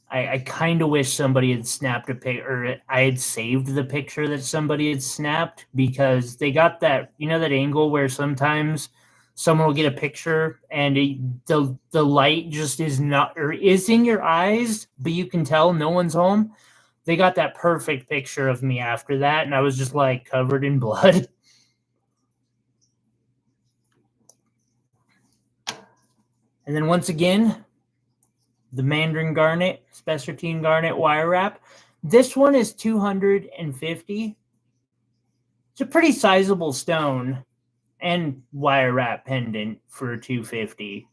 I kind of wish somebody had snapped a pic, or I had saved the picture that somebody had snapped, because they got that, that angle where sometimes someone will get a picture and the light just is not, or is in your eyes, but you can tell no one's home. They got that perfect picture of me after that, and I was just like covered in blood. And then once again, the Mandarin Garnet, Spessartine Garnet wire wrap. This one is $250. It's a pretty sizable stone and wire wrap pendant for $250.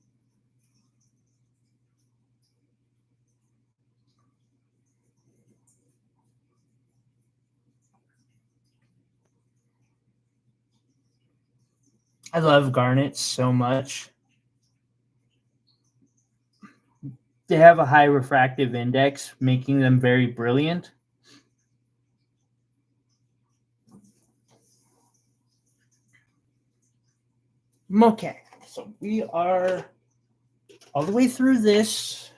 I love garnets so much. They have a high refractive index, making them very brilliant. Okay, so we are all the way through this.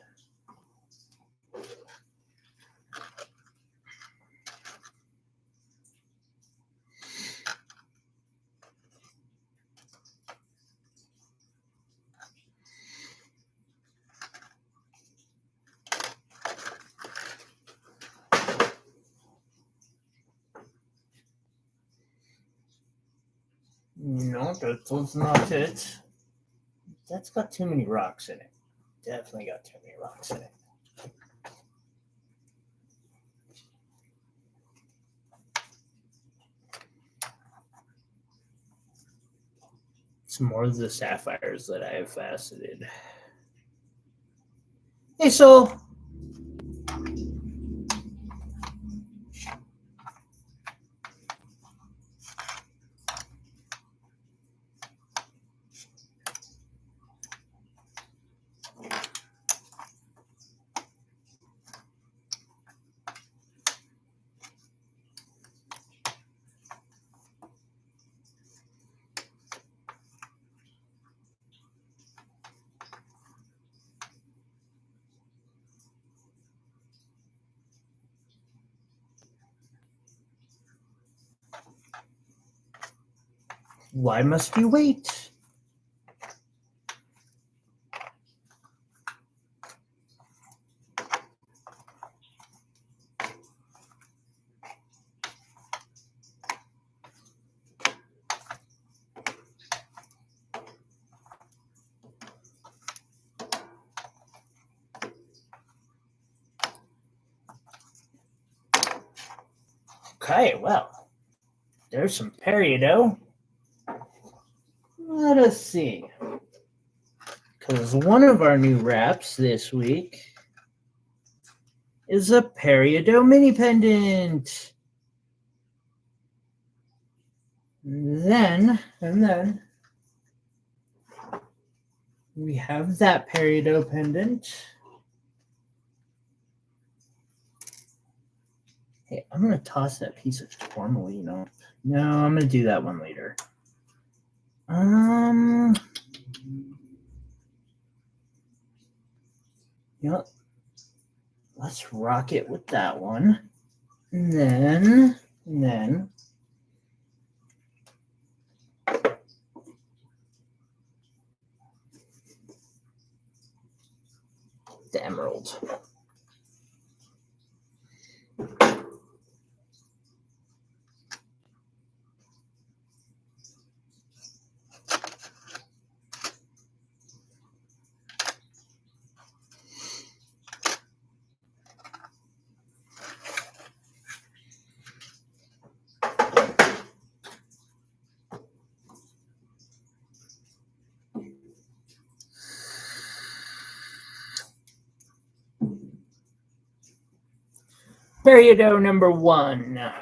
No, that's not it. That's got too many rocks in it. Definitely got too many rocks in it. It's more of the sapphires that I have faceted. Hey, so why must you wait? Okay, well, there's some peridot. Let us see. Because one of our new wraps this week is a peridot mini pendant. And then we have that peridot pendant. Hey, I'm going to toss that piece of tourmaline up. No, I'm going to do that one later. You know, let's rock it with that one. And then the emerald. Peridot number 1.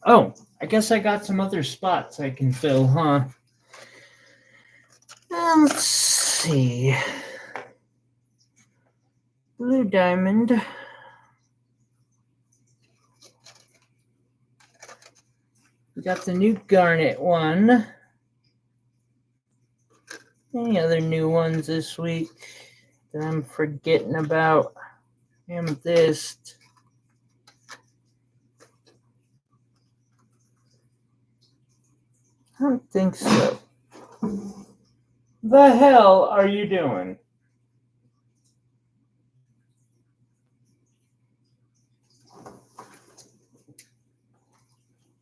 Oh, I guess I got some other spots I can fill, huh? Let's see. Blue diamond. We got the new garnet one. Any other new ones this week that I'm forgetting about? Amethyst. I don't think so. The hell are you doing?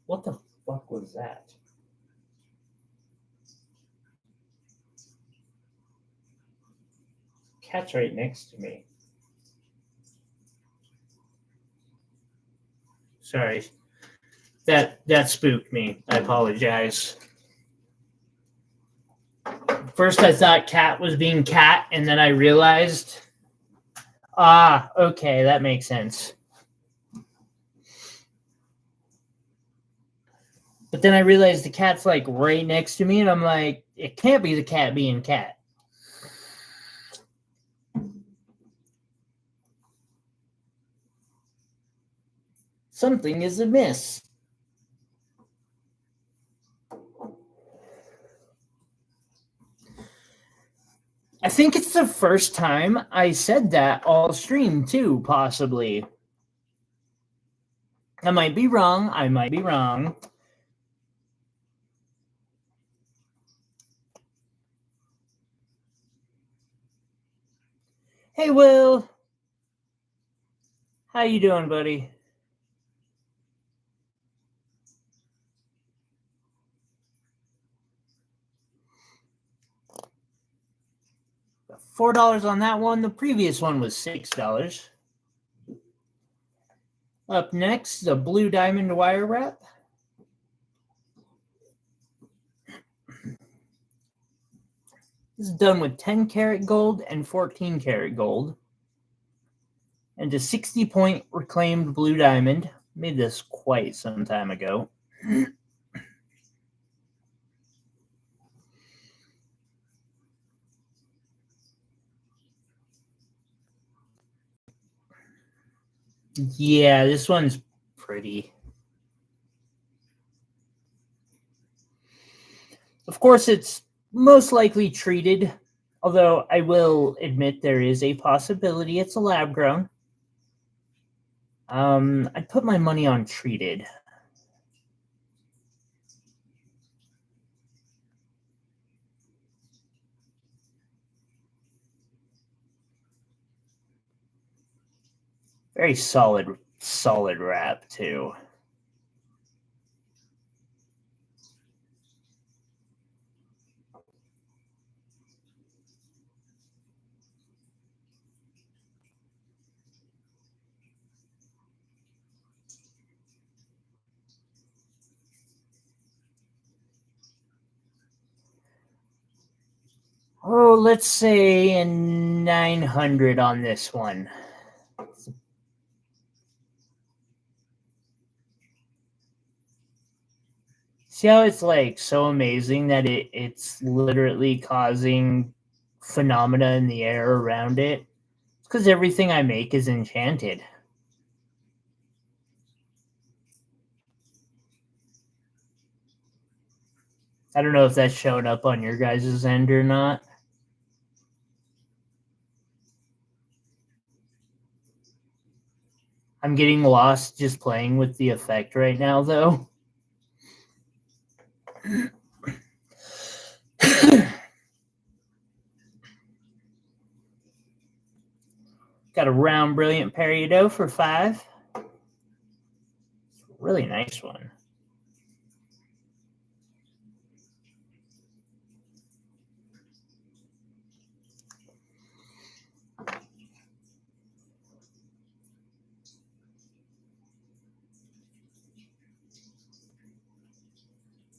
What the fuck was that? Cat's right next to me. Sorry. That spooked me. I apologize. First I thought cat was being cat, and then I realized, okay, that makes sense. But then I realized the cat's like right next to me, and I'm like, it can't be the cat being cat. Something is amiss. I think it's the first time I said that all stream too, possibly. I might be wrong. Hey, Will. How you doing, buddy? $4 on that one. The previous one was $6. Up next, the blue diamond wire wrap. This is done with 10 karat gold and 14 karat gold. And a 60-point reclaimed blue diamond. Made this quite some time ago. Yeah, this one's pretty. Of course, it's most likely treated, although I will admit there is a possibility it's a lab grown. I'd put my money on treated. Very solid wrap too. Oh, let's say a 900 on this one. See how it's like so amazing that it's literally causing phenomena in the air around it? It's because everything I make is enchanted. I don't know if that's showing up on your guys' end or not. I'm getting lost just playing with the effect right now, though. Got a round brilliant peridot for $5. Really nice one.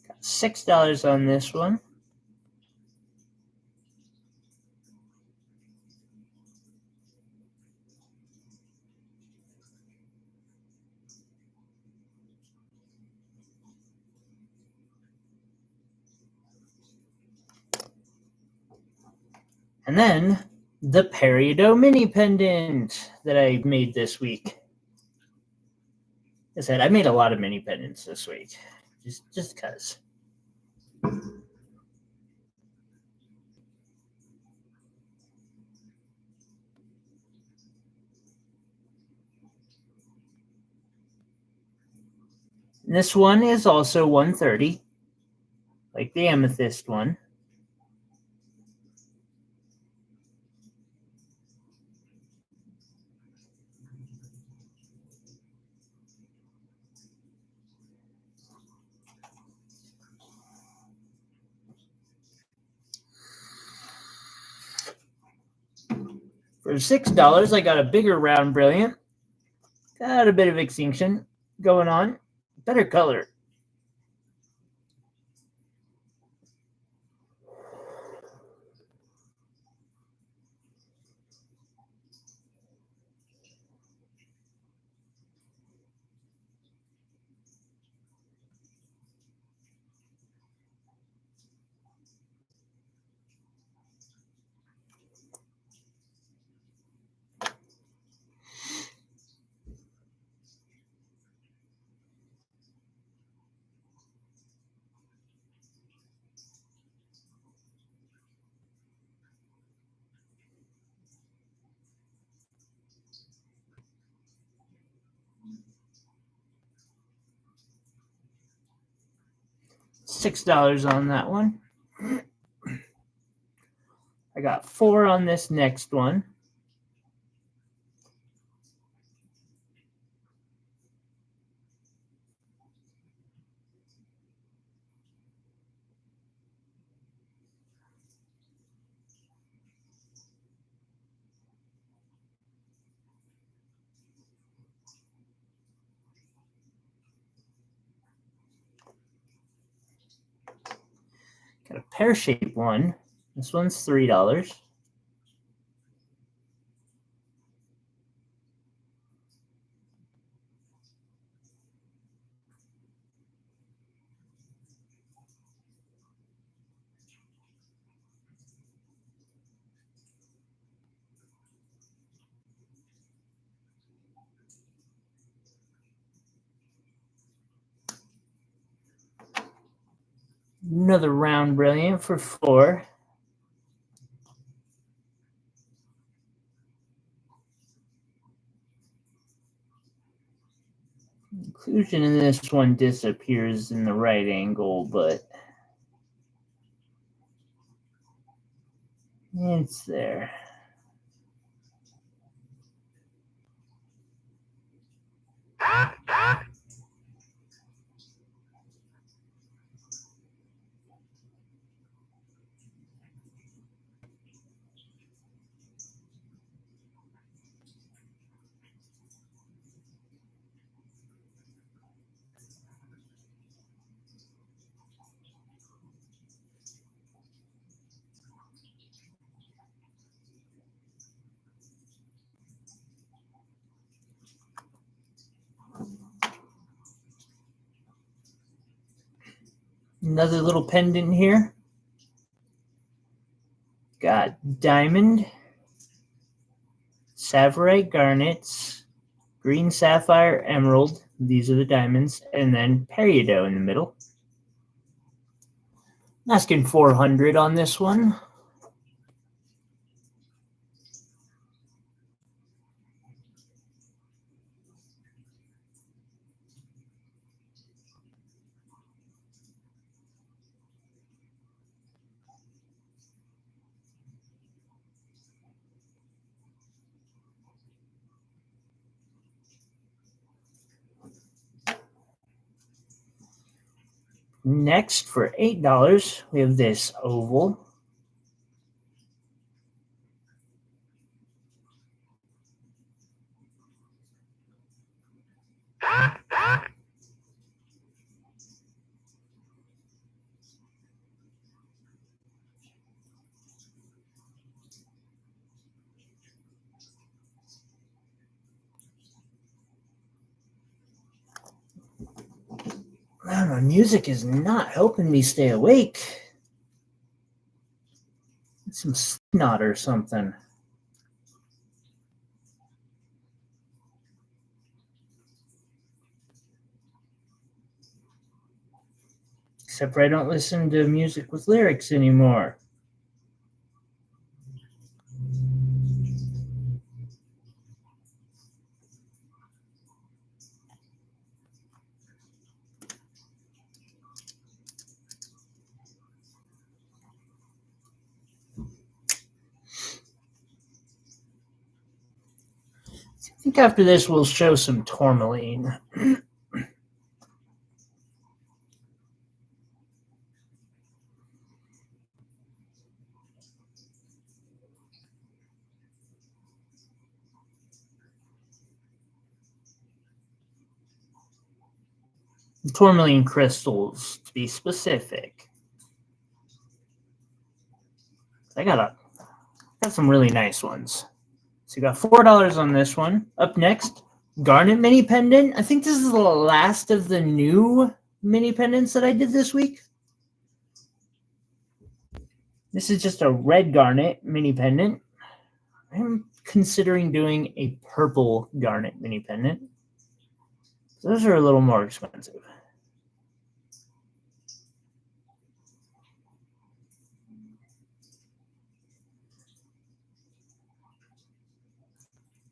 Got $6 on this one. And then the peridot mini pendant that I made this week. As I said, I made a lot of mini pendants this week, just because. This one is also 130, like the amethyst one. For $6, I got a bigger round brilliant. Got a bit of extinction going on. Better color. $6 on that one. I got 4 on this next one. Got a pear-shaped one. This one's $3. Another round brilliant for 4. Inclusion in this one disappears in the right angle, but it's there. Another little pendant here. Got diamond, sapphire garnets, green sapphire, emerald. These are the diamonds, and then peridot in the middle. I'm asking 400 on this one. Next, for $8, we have this oval. Man, my music is not helping me stay awake. It's some snot or something. Except for I don't listen to music with lyrics anymore. I think after this we'll show some tourmaline. Tourmaline crystals, to be specific. I got some really nice ones. So you got $4 on this one. Up next, garnet mini pendant. I think this is the last of the new mini pendants that I did this week. This is just a red garnet mini pendant. I'm considering doing a purple garnet mini pendant. Those are a little more expensive.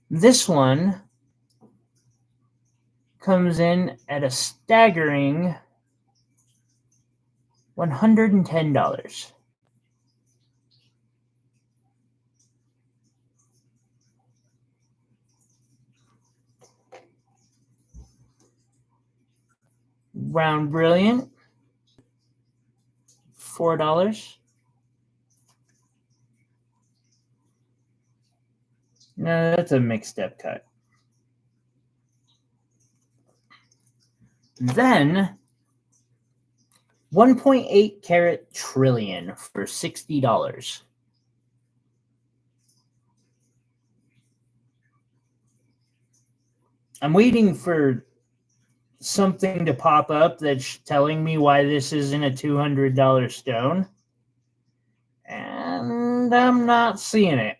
This one comes in at a staggering $110. Round Brilliant, $4. No, that's a mixed step cut. Then 1.8 carat trillion for $60. I'm waiting for something to pop up that's telling me why this isn't a $200 stone. And I'm not seeing it.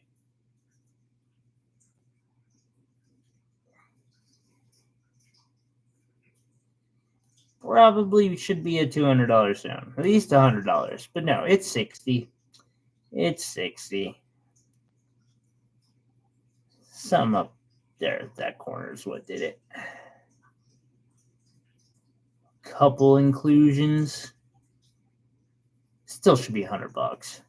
Probably should be a $200 stone, at least $100. But no, it's 60. It's 60. Some up there, that corner is what did it. Couple inclusions. Still should be $100.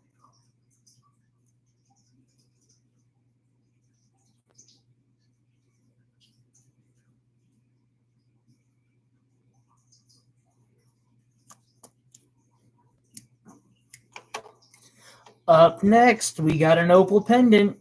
Up next, we got an opal pendant.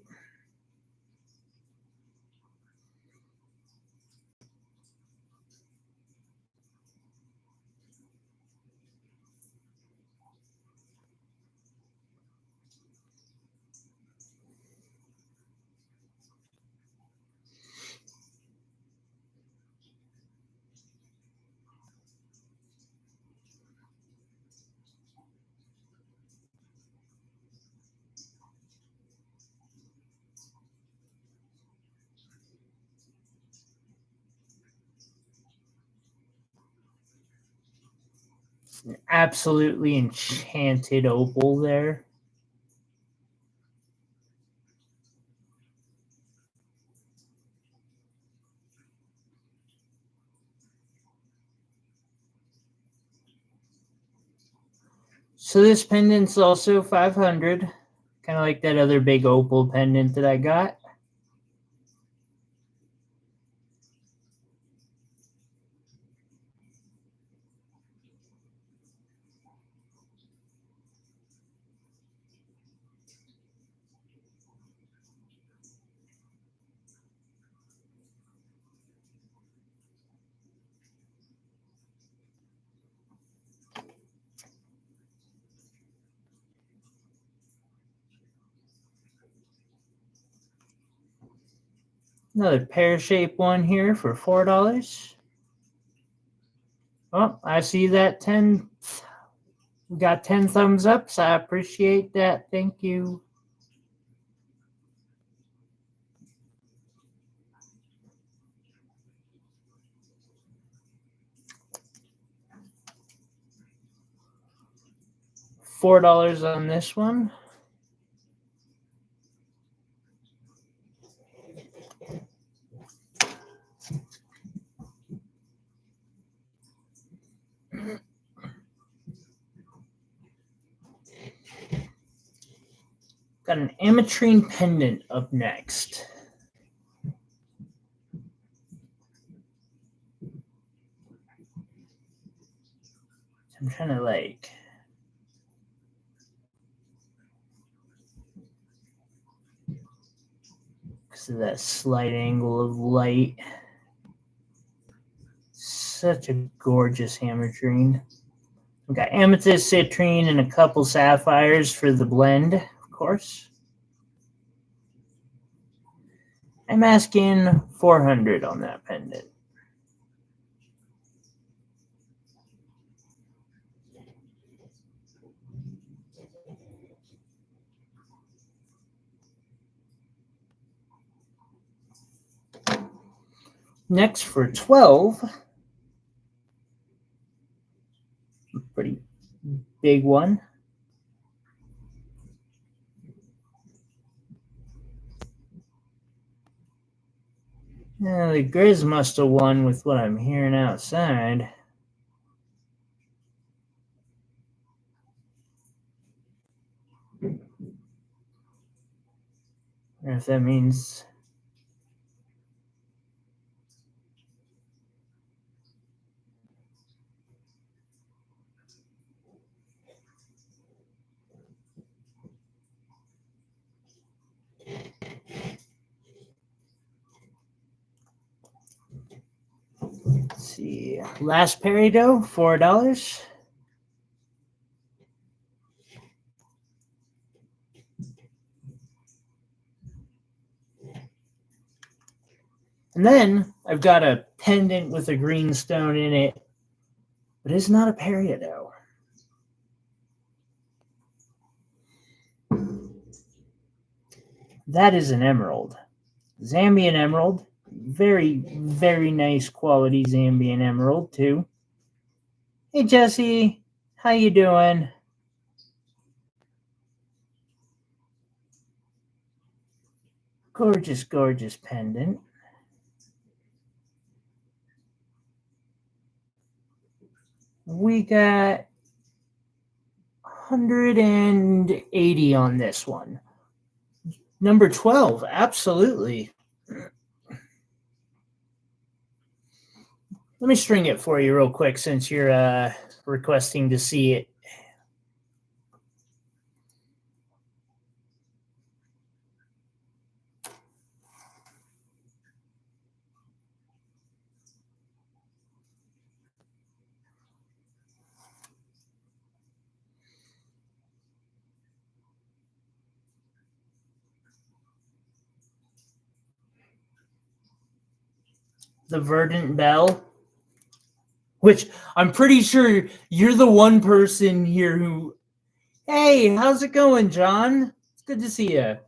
An absolutely enchanted opal there. So this pendant's also $500, kind of like that other big opal pendant that I got. Another pear-shaped one here for $4. Oh, I see that 10. We got 10 thumbs up, so I appreciate that. Thank you. $4 on this one. Got an ametrine pendant up next. I'm trying to like because of that slight angle of light. Such a gorgeous ametrine. We got amethyst, citrine, and a couple sapphires for the blend, of course. I'm asking $400 on that pendant. Next for $12, pretty big one. Yeah, the Grizz must have won with what I'm hearing outside. don't know if that means... Let's see. Last peridot, $4. And then I've got a pendant with a green stone in it, but it's not a peridot. That is an emerald. Zambian emerald. Very, very nice quality Zambian emerald, too. Hey, Jesse. How you doing? Gorgeous, gorgeous pendant. We got 180 on this one. Number 12, absolutely. Let me string it for you real quick since you're requesting to see it. The Verdant Bell, which I'm pretty sure you're the one person here who, hey, how's it going, John? It's good to see you.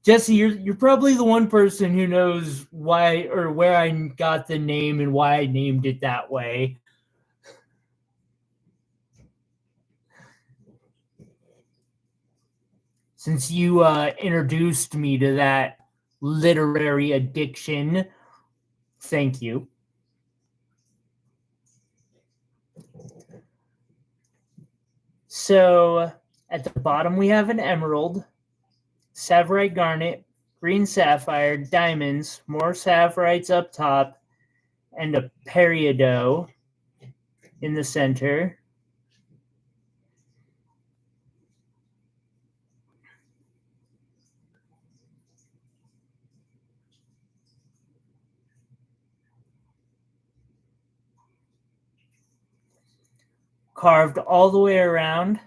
Jesse, you're probably the one person who knows why or where I got the name and why I named it that way. Since you introduced me to that literary addiction, thank you. So at the bottom we have an emerald, sapphire garnet, green sapphire, diamonds, more sapphirites up top, and a peridot in the center. Carved all the way around.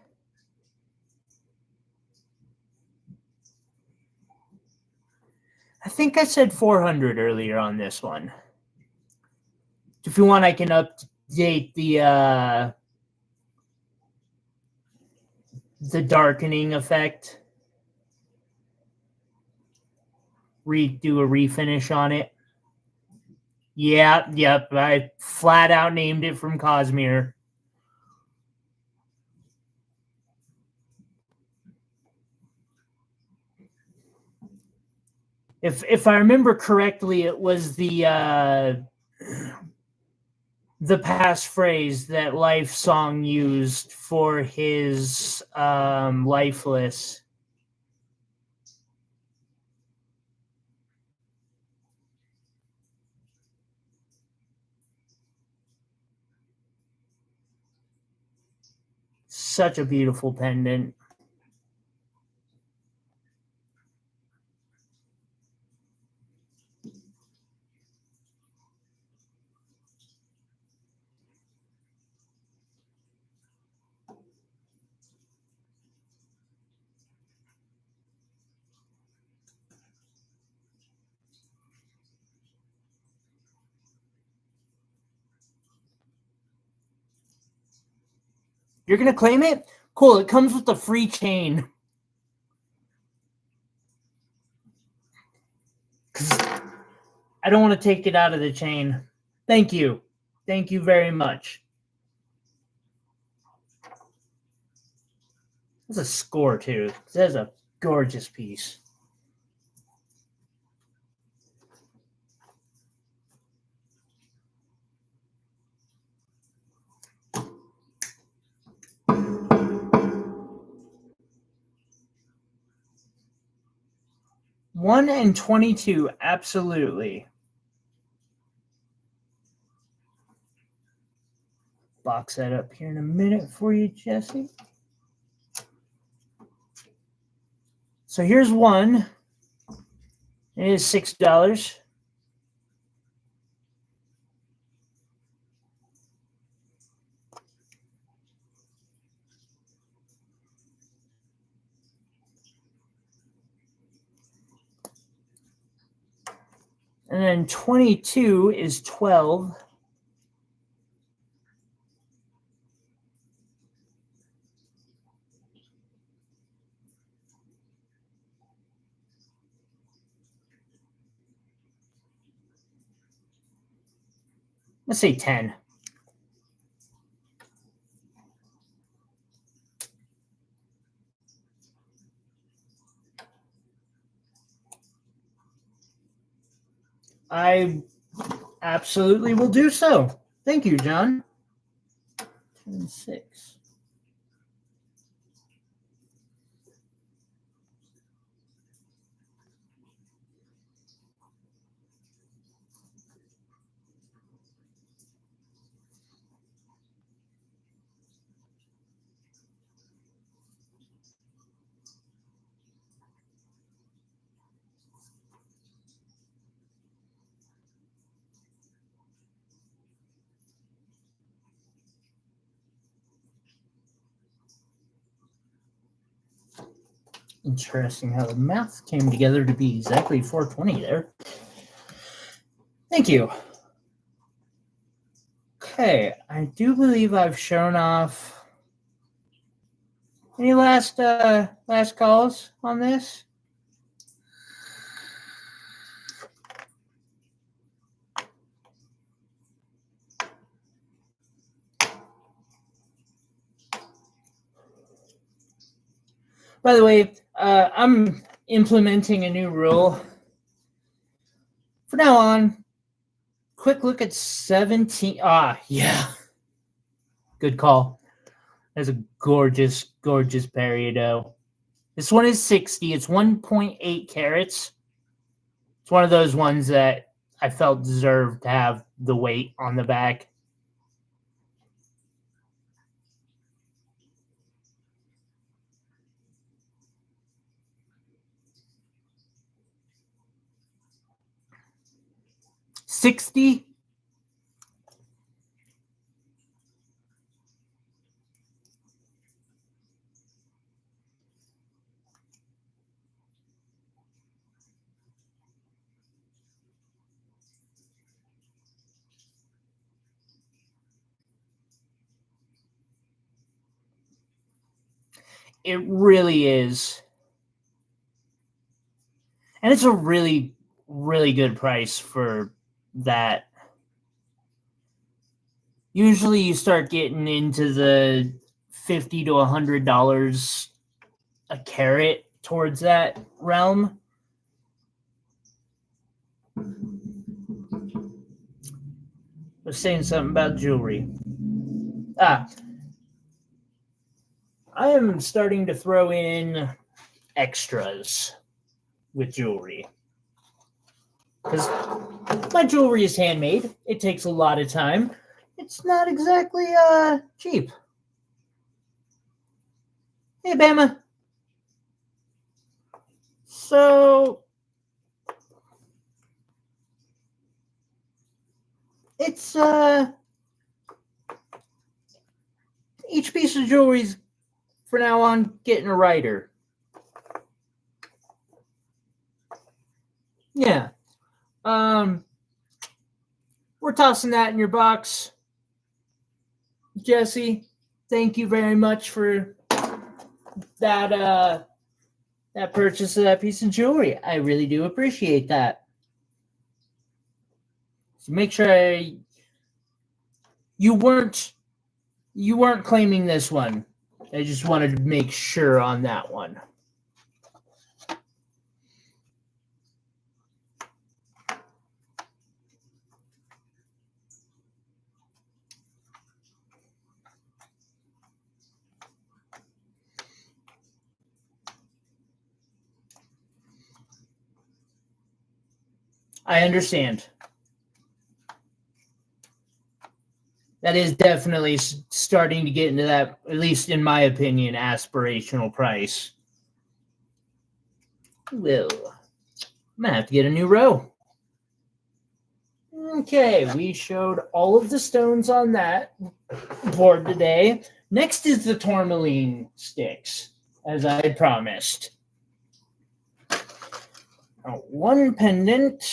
I think I said 400 earlier on this one. If you want, I can update the darkening effect. Do a refinish on it. Yeah, yep. I flat out named it from Cosmere. If I remember correctly, it was the passphrase that Life Song used for his Lifeless. Such a beautiful pendant. You're going to claim it? Cool. It comes with a free chain. I don't want to take it out of the chain. Thank you. Thank you very much. That's a score, too. That's a gorgeous piece. 1 and 22, absolutely. Box that up here in a minute for you, Jesse. So here's one. It is $6. And then 22 is 12. Let's say 10. I absolutely will do so. Thank you, John. 10, 6. Interesting how the math came together to be exactly 420 there. Thank you. Okay, I do believe I've shown off. Any last calls on this? By the way, I'm implementing a new rule. From now on, quick look at 17. Yeah. Good call. That's a gorgeous, gorgeous peridot. This one is 60. It's 1.8 carats. It's one of those ones that I felt deserved to have the weight on the back. $60. It really is. And it's a really, really good price for that. Usually you start getting into the $50 to $100 a carat towards that realm. I was saying something about jewelry. I am starting to throw in extras with jewelry. Because my jewelry is handmade. It takes a lot of time. It's not exactly cheap. Hey, Bama. So it's each piece of jewelry's for now on getting a writer. Yeah. We're tossing that in your box. Jesse, thank you very much for that purchase of that piece of jewelry. I really do appreciate that. So make sure you weren't claiming this one. I just wanted to make sure on that one. I understand. That is definitely starting to get into that, at least in my opinion, aspirational price. Well, I'm going to have to get a new row. Okay, we showed all of the stones on that board today. Next is the tourmaline sticks, as I had promised. One pendant.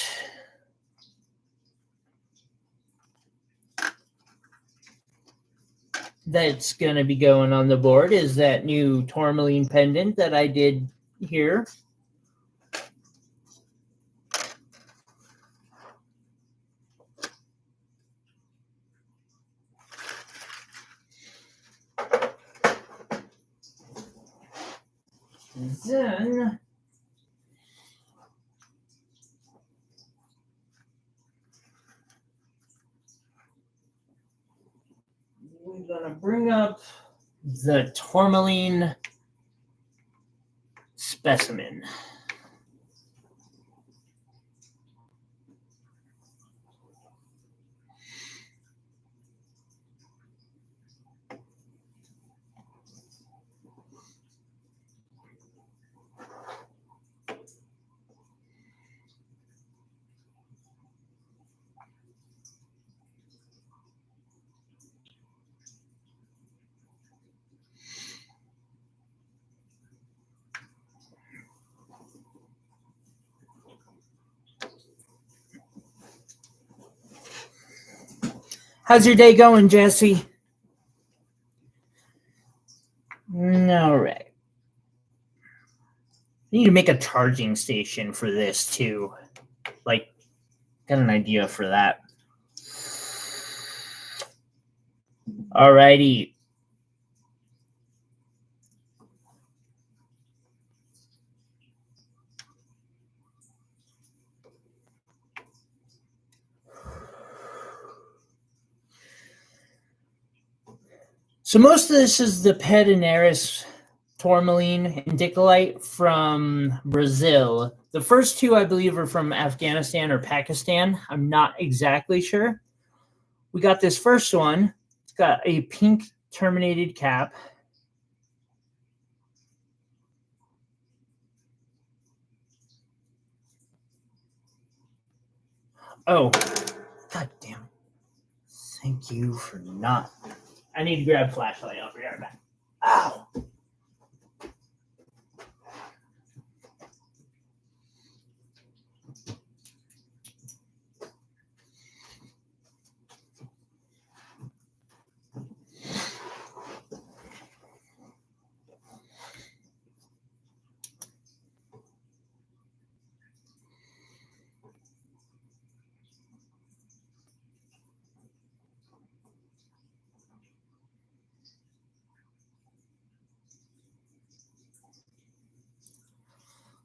That's going to be going on the board is that new tourmaline pendant that I did here. Then we're going to bring up the tourmaline specimen. How's your day going, Jesse? All right. I need to make a charging station for this too. Like, got an idea for that. Alrighty. So most of this is the Pedinaris tourmaline and dicolite from Brazil. The first two, I believe, are from Afghanistan or Pakistan. I'm not exactly sure. We got this first one. It's got a pink terminated cap. Oh, god damn. Thank you for not. I need to grab a flashlight. I'll be right back. Ow.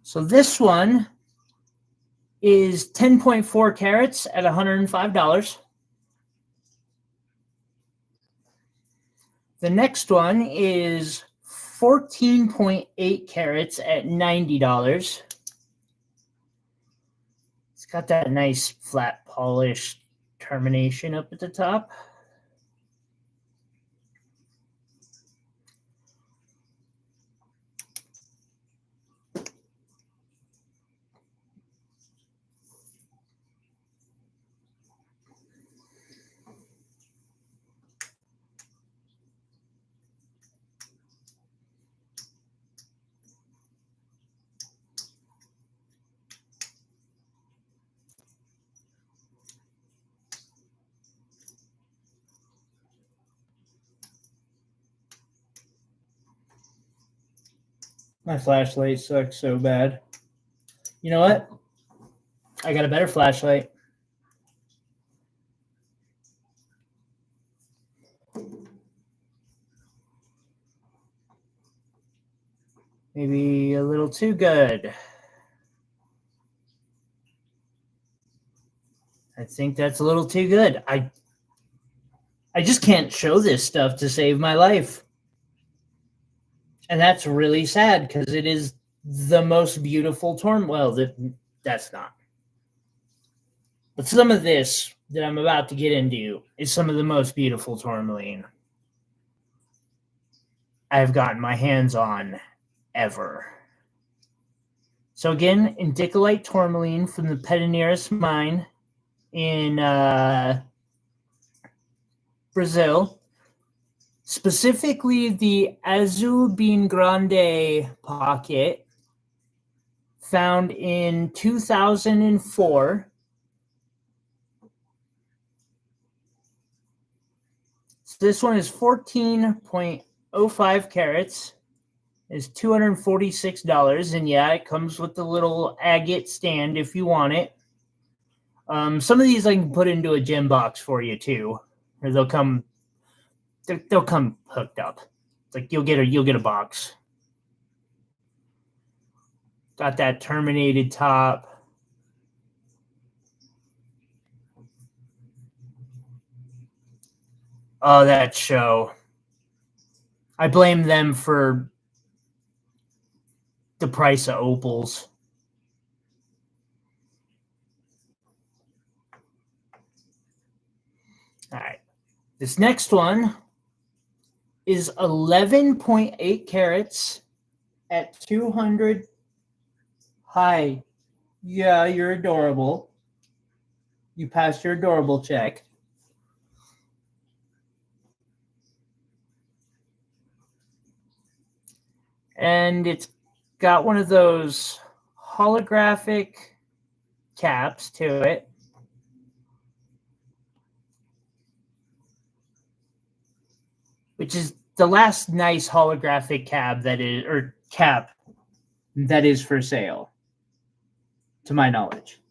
So this one is 10.4 carats at $105. The next one is 14.8 carats at $90. It's got that nice flat polished termination up at the top. My flashlight sucks so bad. You know what? I got a better flashlight. Maybe a little too good. I think that's a little too good. I just can't show this stuff to save my life. And that's really sad because it is the most beautiful tourmaline. Well, that's not. But some of this that I'm about to get into is some of the most beautiful tourmaline I've gotten my hands on ever. So again, indicolite tourmaline from the Pederneiras mine in Brazil. Specifically the Azul Bem Grande pocket found in 2004. So this one is 14.05 carats. Is $246, and yeah, it comes with the little agate stand if you want it. Some of these I can put into a gem box for you too, or they'll come hooked up. It's like you'll get a box. Got that terminated top. Oh, that show. I blame them for the price of opals. All right. This next one is 11.8 carats at 200. Hi. Yeah, you're adorable. You passed your adorable check. And it's got one of those holographic caps to it. Which is the last nice holographic cap that is for sale, to my knowledge.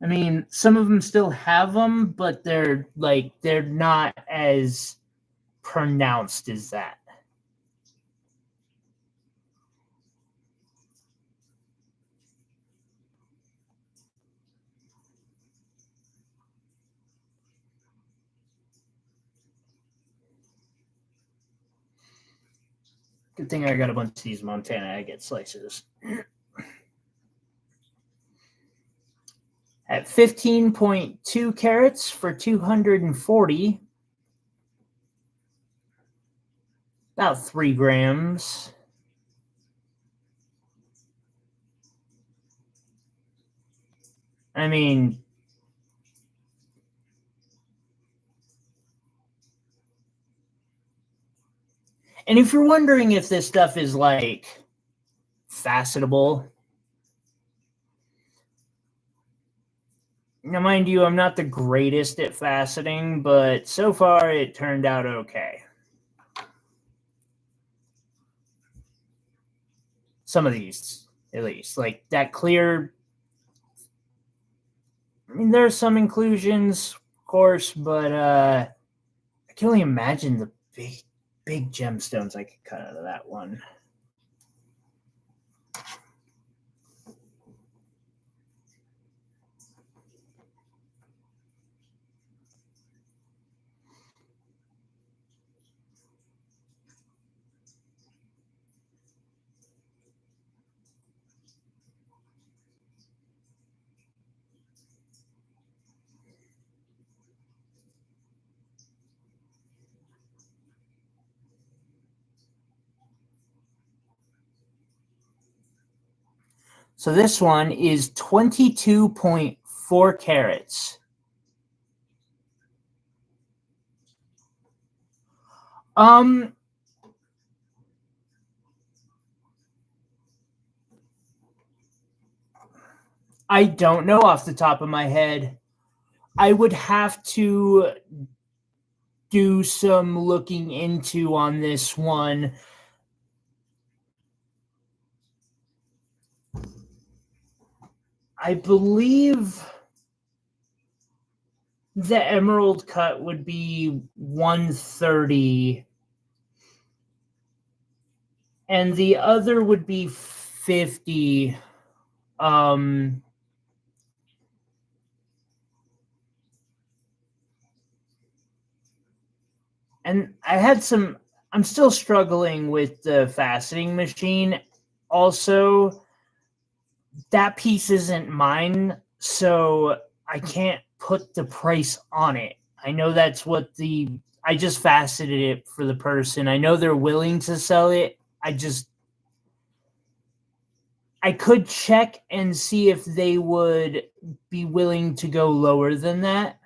I mean, some of them still have them, but they're not as pronounced as that. Good thing I got a bunch of these Montana agate slices. At 15.2 carats for 240, about 3 grams. I mean, and if you're wondering if this stuff is like facetable, now mind you, I'm not the greatest at faceting, but so far it turned out okay. Some of these, at least, like that clear. I mean, there are some inclusions, of course, but I can only imagine the big gemstones I could cut out of that one. So this one is 22.4 carats. I don't know off the top of my head. I would have to do some looking into on this one. I believe the emerald cut would be 130 and the other would be 50. And I'm still struggling with the faceting machine. Also, that piece isn't mine. So I can't put the price on it. I know that's what I just faceted it for the person. I know they're willing to sell it. I could check and see if they would be willing to go lower than that.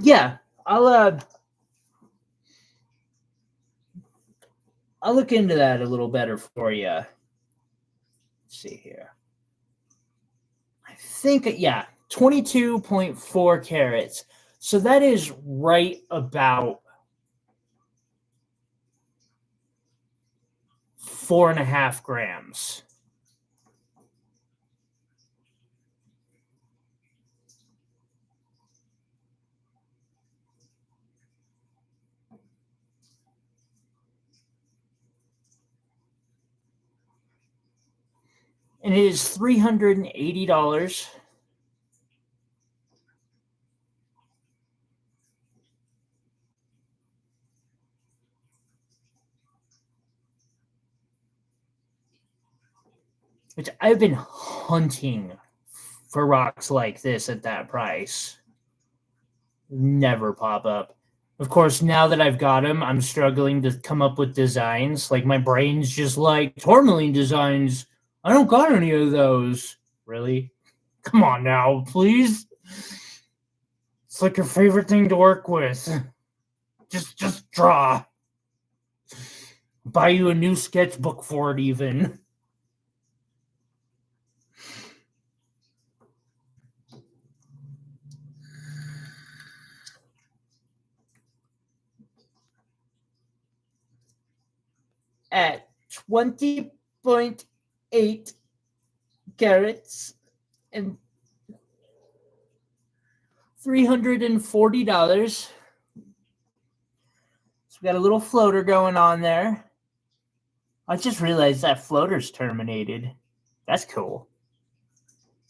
Yeah, I'll look into that a little better for you. Let's see here. I think, yeah, 22.4 carats. So that is right about 4.5 grams. And it is $380. Which I've been hunting for rocks like this at that price. Never pop up. Of course, now that I've got them, I'm struggling to come up with designs. Like, my brain's just like, tourmaline designs. I don't got any of those. Really? Come on now, please. It's like your favorite thing to work with. Just draw. Buy you a new sketchbook for it, even. At 20.8 carats and $340. So we got a little floater going on there. I just realized that floater's terminated. That's cool.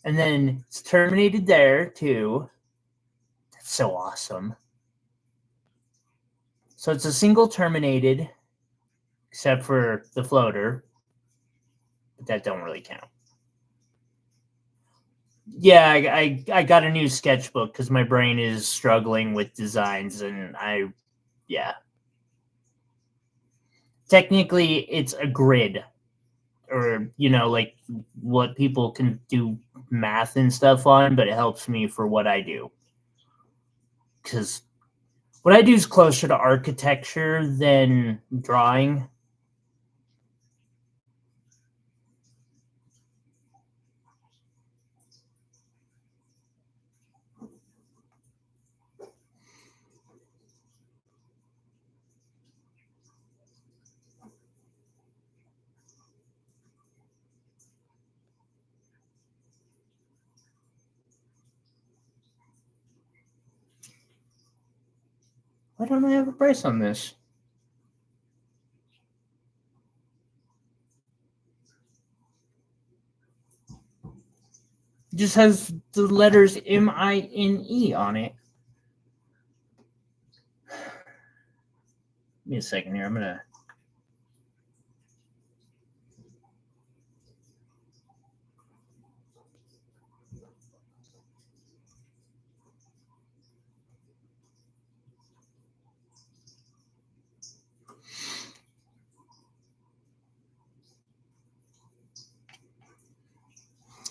And then it's terminated there too. That's so awesome. So it's a single terminated, except for the floater. But that don't really count. Yeah, I got a new sketchbook because my brain is struggling with designs, and yeah. Technically, it's a grid, or like what people can do math and stuff on, but it helps me for what I do. Because what I do is closer to architecture than drawing. Why don't I have a price on this? It just has the letters MINE on it. Give me a second here. I'm gonna.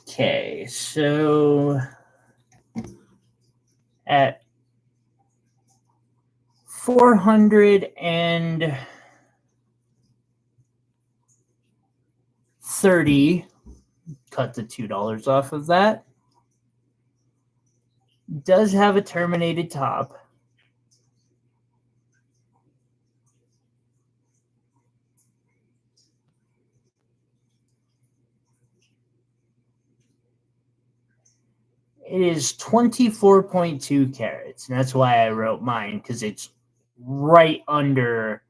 Okay, so at 430, cut the $2 off of that. Does have a terminated top. It is 24.2 carats, and that's why I wrote mine, because it's right under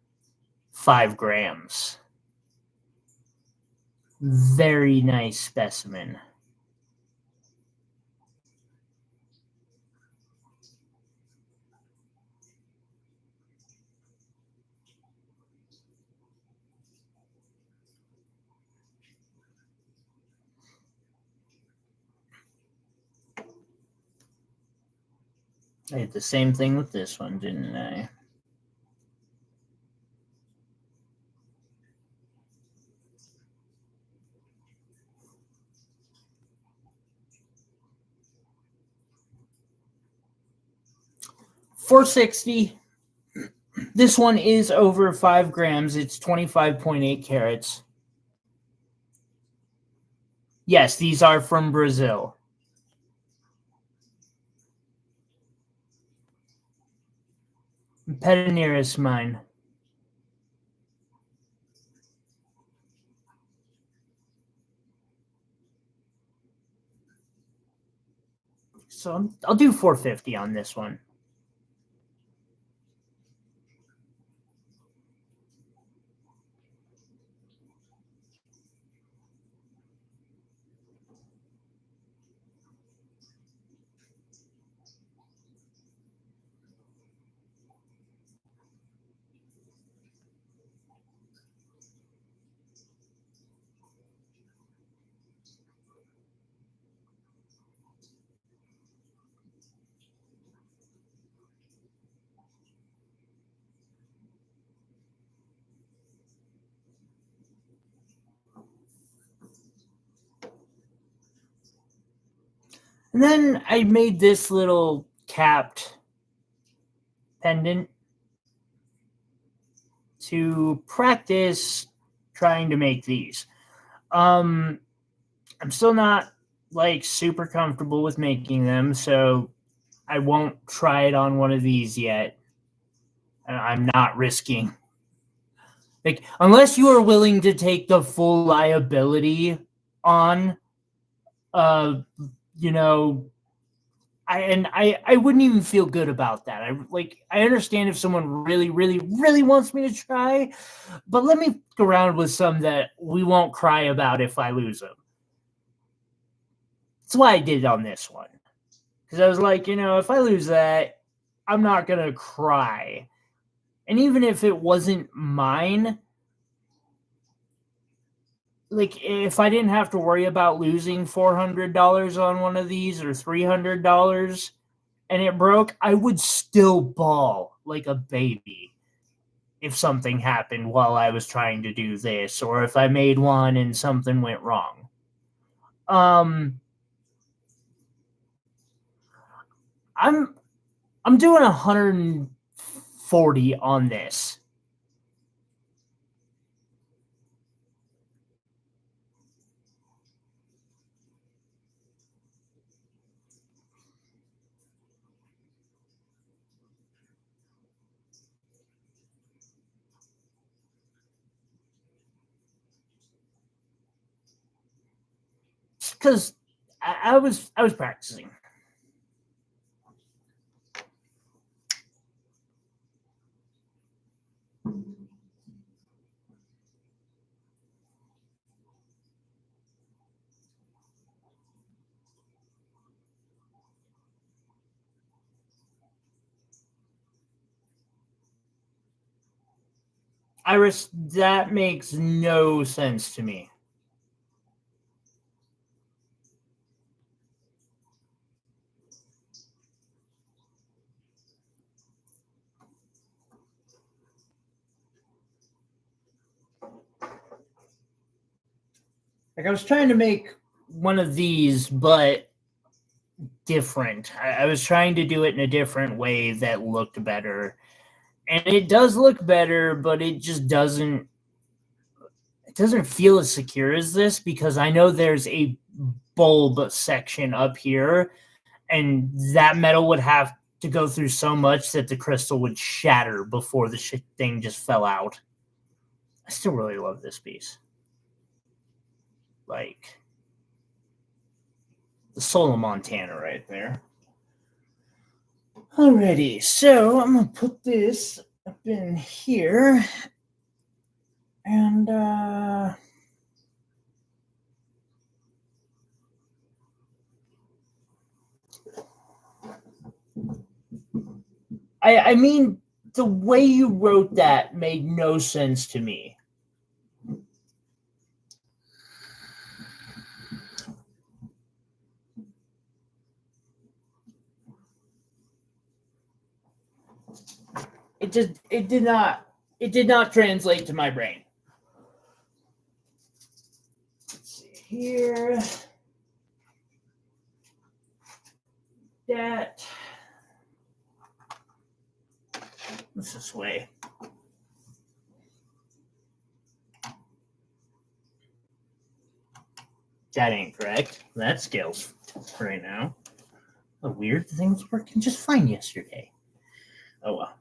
5 grams. Very nice specimen. I did the same thing with this one, didn't I? $460. This one is over 5 grams. It's 25.8 carats. Yes, these are from Brazil. Petaniris mine. So I'll do 450 on this one. And then I made this little capped pendant to practice trying to make these. I'm still not like super comfortable with making them, so I won't try it on one of these yet. I'm not risking. Like, unless you are willing to take the full liability on, uh, you know, I wouldn't even feel good about that. I understand if someone really, really, really wants me to try, but let me go around with some that we won't cry about if I lose them. That's why I did it on this one. Because I was like, if I lose that, I'm not going to cry. And even if it wasn't mine, like if I didn't have to worry about losing $400 on one of these or $300 and it broke, I would still bawl like a baby if something happened while I was trying to do this, or if I made one and something went wrong. I'm doing 140 on this. Because I was practicing. Iris, that makes no sense to me. Like I was trying to make one of these, but different. I was trying to do it in a different way that looked better. And it does look better, but it just doesn't feel as secure as this, because I know there's a bulb section up here, and that metal would have to go through so much that the crystal would shatter before the thing just fell out. I still really love this piece. Like the soul of Montana right there. Alrighty, so I'm gonna put this up in here, and I mean, the way you wrote that made no sense to me. it did not translate to my brain. Let's see here. That. What's this way? That ain't correct. That scale's right now. A weird thing's working just fine yesterday. Oh well.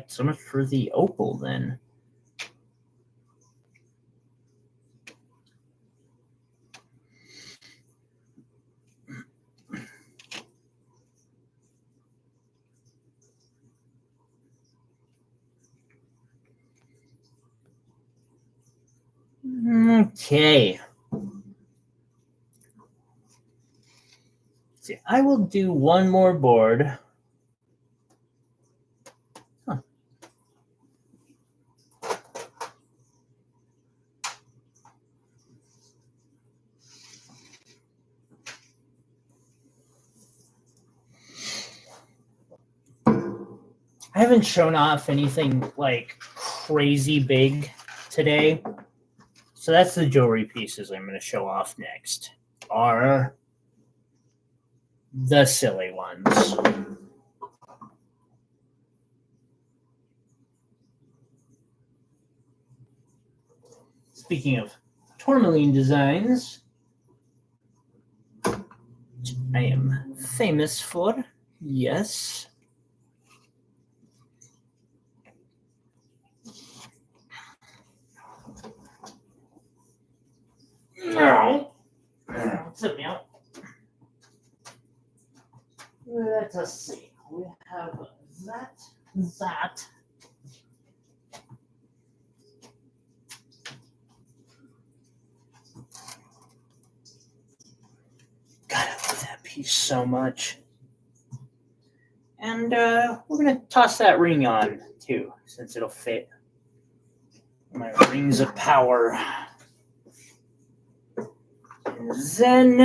So much for the opal then. Okay. See, I will do one more board. Huh. I haven't shown off anything like crazy big today. So that's the jewelry pieces I'm going to show off next. Are the silly ones. Speaking of tourmaline designs, which I am famous for, yes. No. Sit me out. Let us see. We have that. God, I love that piece so much. And we're going to toss that ring on, too, since it'll fit. My rings of power. And then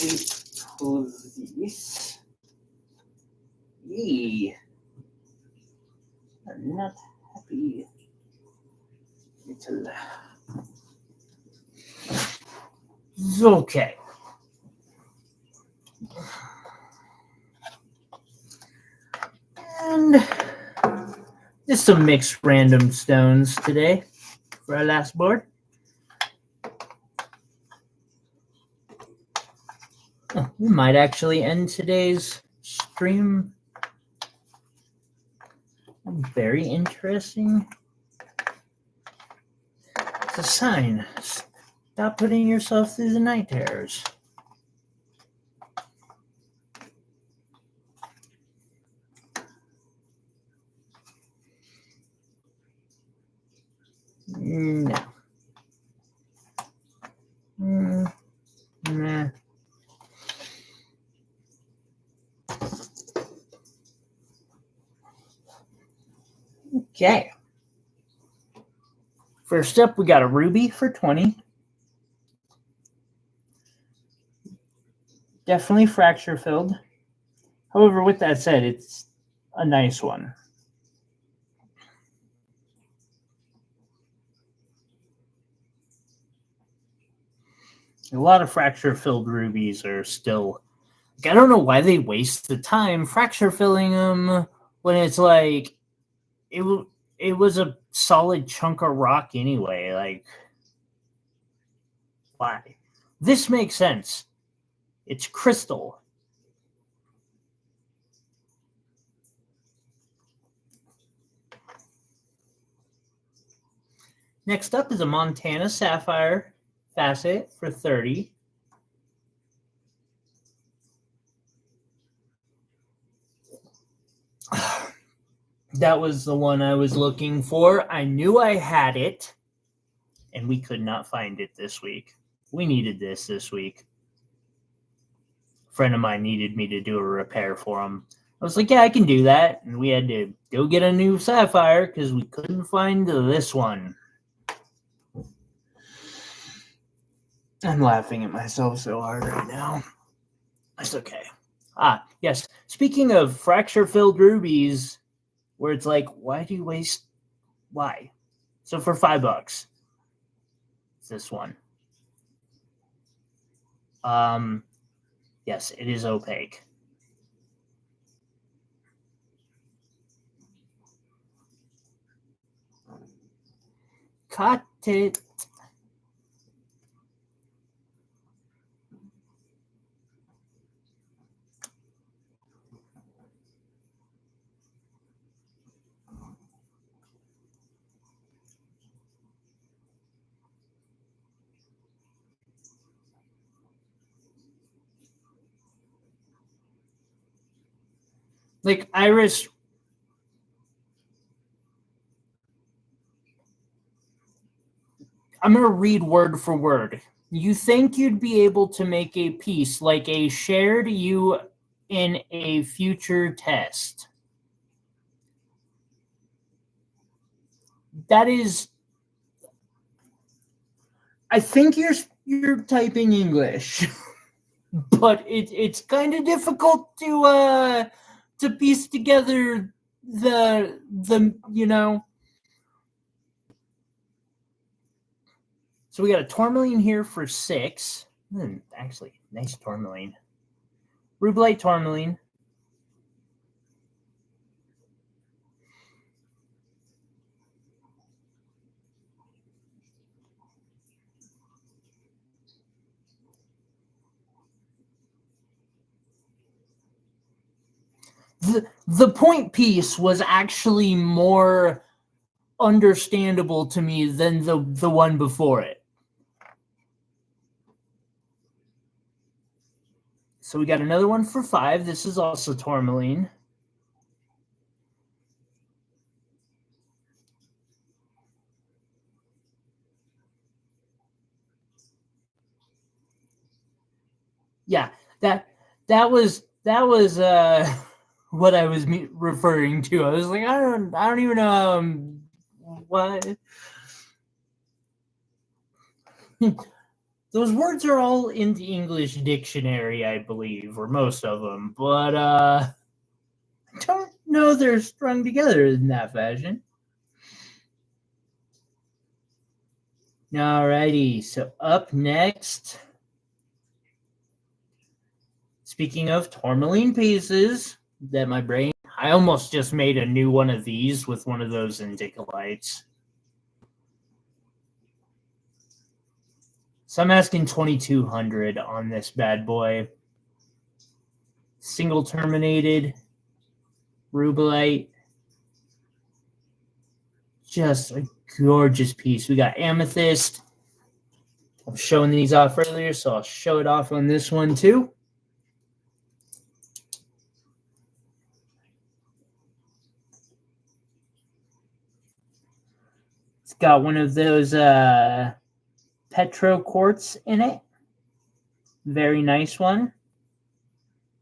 we pull these. Yee. I'm not happy. Little. Okay. And just some mixed random stones today for our last board. Oh, we might actually end today's stream. Very interesting. It's a sign. Stop putting yourself through the night terrors. No. Nah. Okay. First up, we got a ruby for 20. Definitely fracture filled. However, with that said, it's a nice one. A lot of fracture filled rubies are still. I don't know why they waste the time fracture filling them when it's like it was a solid chunk of rock anyway. Like, why? This makes sense. It's crystal. Next up is a Montana sapphire facet for 30. That was the one I was looking for. I knew I had it, and we could not find it this week. We needed this week. A friend of mine needed me to do a repair for him. I was like, yeah, I can do that. And we had to go get a new sapphire because we couldn't find this one. I'm laughing at myself so hard right now. That's okay. Ah, yes. Speaking of fracture-filled rubies, where it's like, why do you waste? Why? So for $5, it's this one. Yes, it is opaque. Cut it. Like Iris, I'm going to read word for word. You think you'd be able to make a piece like a shared you in a future test. That is, I think you're typing English, but it's kind of difficult to piece together the you know. So we got a tourmaline here for $6. Actually, nice tourmaline. Rubelite tourmaline. The point piece was actually more understandable to me than the one before it. So we got another one for $5. This is also tourmaline. Yeah, that was what I was referring to. I was like, I don't even know what. Those words are all in the English dictionary, I believe, or most of them, but I don't know they're strung together in that fashion. Alrighty, so up next, speaking of tourmaline pieces, that my brain, I almost just made a new one of these with one of those indicolites. So I'm asking 2,200 on this bad boy. Single terminated rubelite. Just a gorgeous piece. We got amethyst. I was showing these off earlier, so I'll show it off on this one too. It's got one of those petro quartz in it. Very nice one.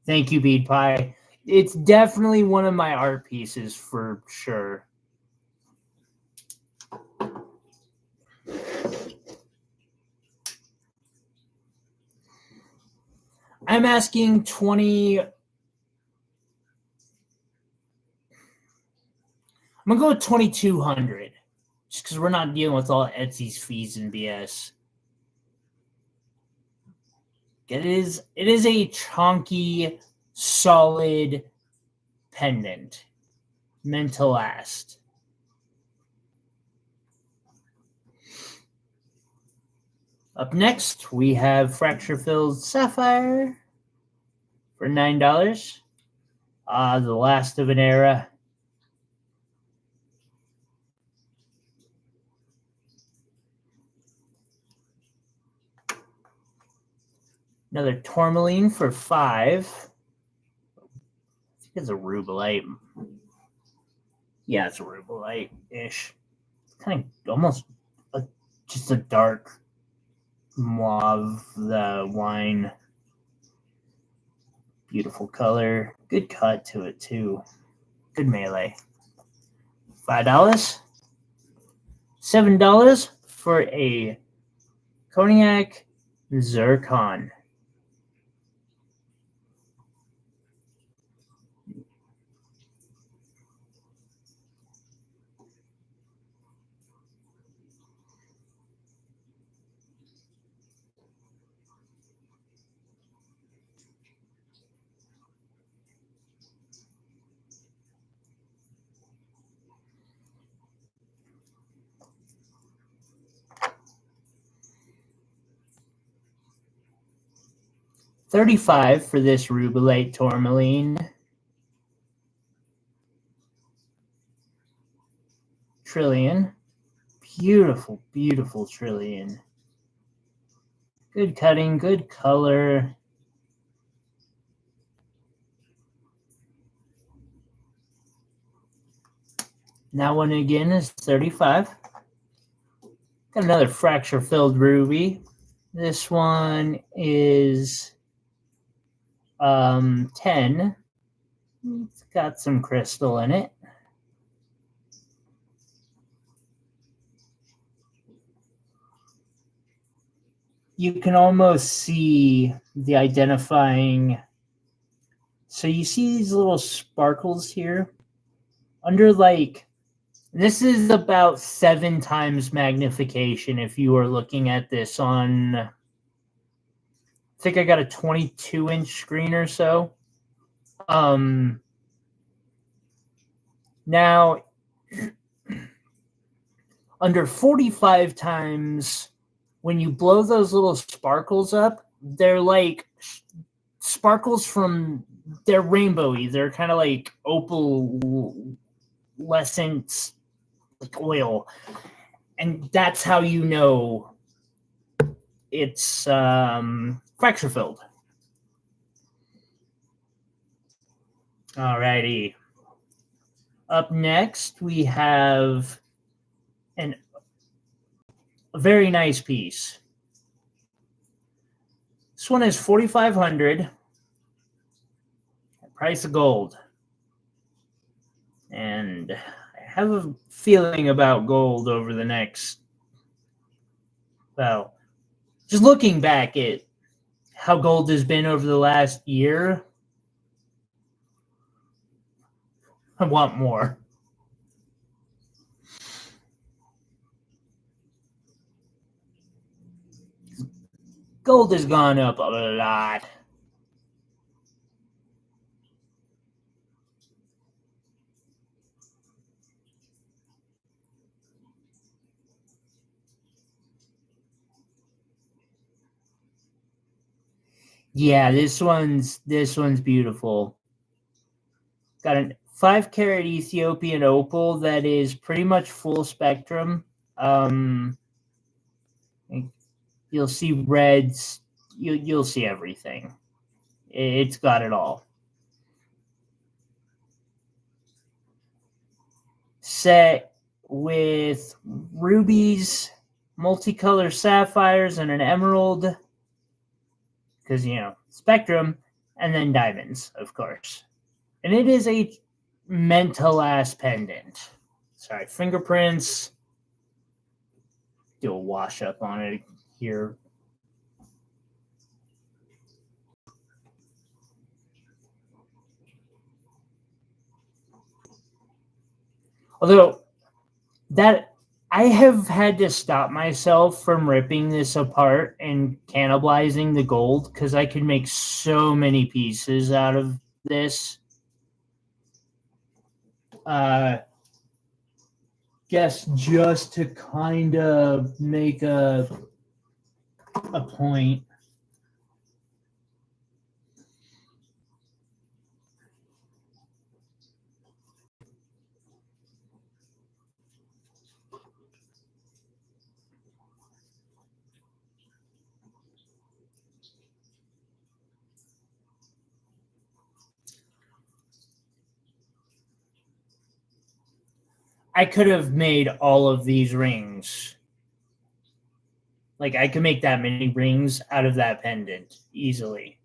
Thank you, Bead Pie. It's definitely one of my art pieces for sure. I'm asking 20. I'm gonna go with 2,200, just because we're not dealing with all Etsy's fees and BS. It is a chunky, solid pendant, meant to last. Up next, we have fracture-filled sapphire for $9. The last of an era. Another tourmaline for $5. I think it's a rubelite. Yeah, it's a rubelite-ish. It's kind of almost just a dark mauve, the wine. Beautiful color. Good cut to it, too. Good melee. $5. $7 for a cognac zircon. $35 for this rubellite tourmaline. Trillion. Beautiful, beautiful trillion. Good cutting, good color. That one again is 35. Got another fracture-filled ruby. This one is 10. It's got some crystal in it. You can almost see the identifying. So you see these little sparkles here under, like, this is about 7 times magnification if you are looking at this on, I think I got a 22-inch screen or so. Now, under 45 times, when you blow those little sparkles up, they're like sparkles from, they're rainbowy. They're kind of like opalescent, like oil. And that's how you know it's fracture filled. Alrighty. Up next, we have a very nice piece. This one is $4,500. Price of gold. And I have a feeling about gold over the next, well, just looking back at how gold has been over the last year, I want more. Gold has gone up a lot. Yeah, this one's beautiful. Got a 5-carat Ethiopian opal that is pretty much full spectrum. You'll see reds. You'll see everything. It's got it all. Set with rubies, multicolor sapphires, and an emerald. Because, spectrum, and then diamonds, of course. And it is a mental ass pendant. Sorry, fingerprints. Do a wash up on it here. Although that I have had to stop myself from ripping this apart and cannibalizing the gold because I could make so many pieces out of this. Guess just to kind of make a point. I could have made all of these rings. Like, I could make that many rings out of that pendant easily.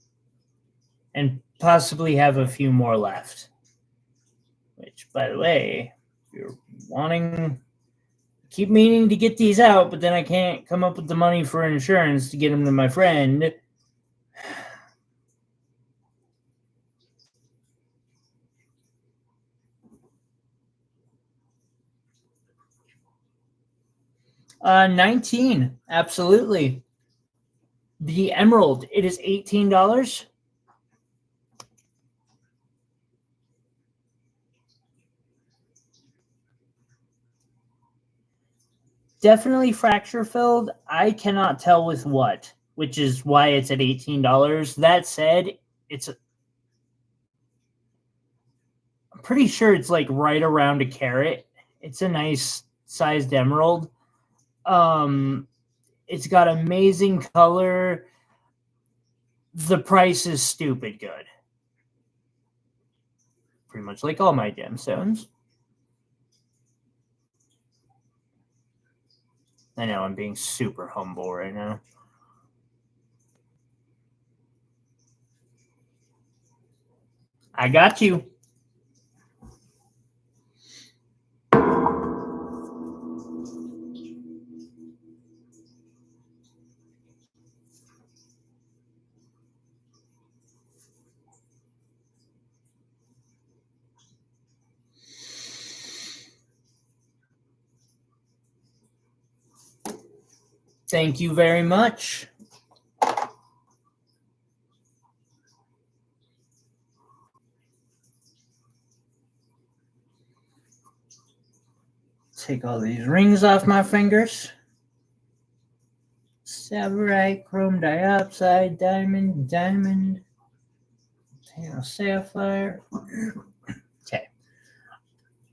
And possibly have a few more left. Which, by the way, if you're wanting, keep meaning to get these out, but then I can't come up with the money for insurance to get them to my friend. $19, absolutely. The emerald, it is $18. Definitely fracture filled. I cannot tell with what. which is why it's at $18. That said, I'm pretty sure it's like right around a carat. It's a nice sized emerald. It's got amazing color. The price is stupid good. Pretty much like all my gemstones. I know I'm being super humble right now. I got you. Thank you very much. Take all these rings off my fingers. Sapphire, chrome diopside, diamond, sapphire. Okay.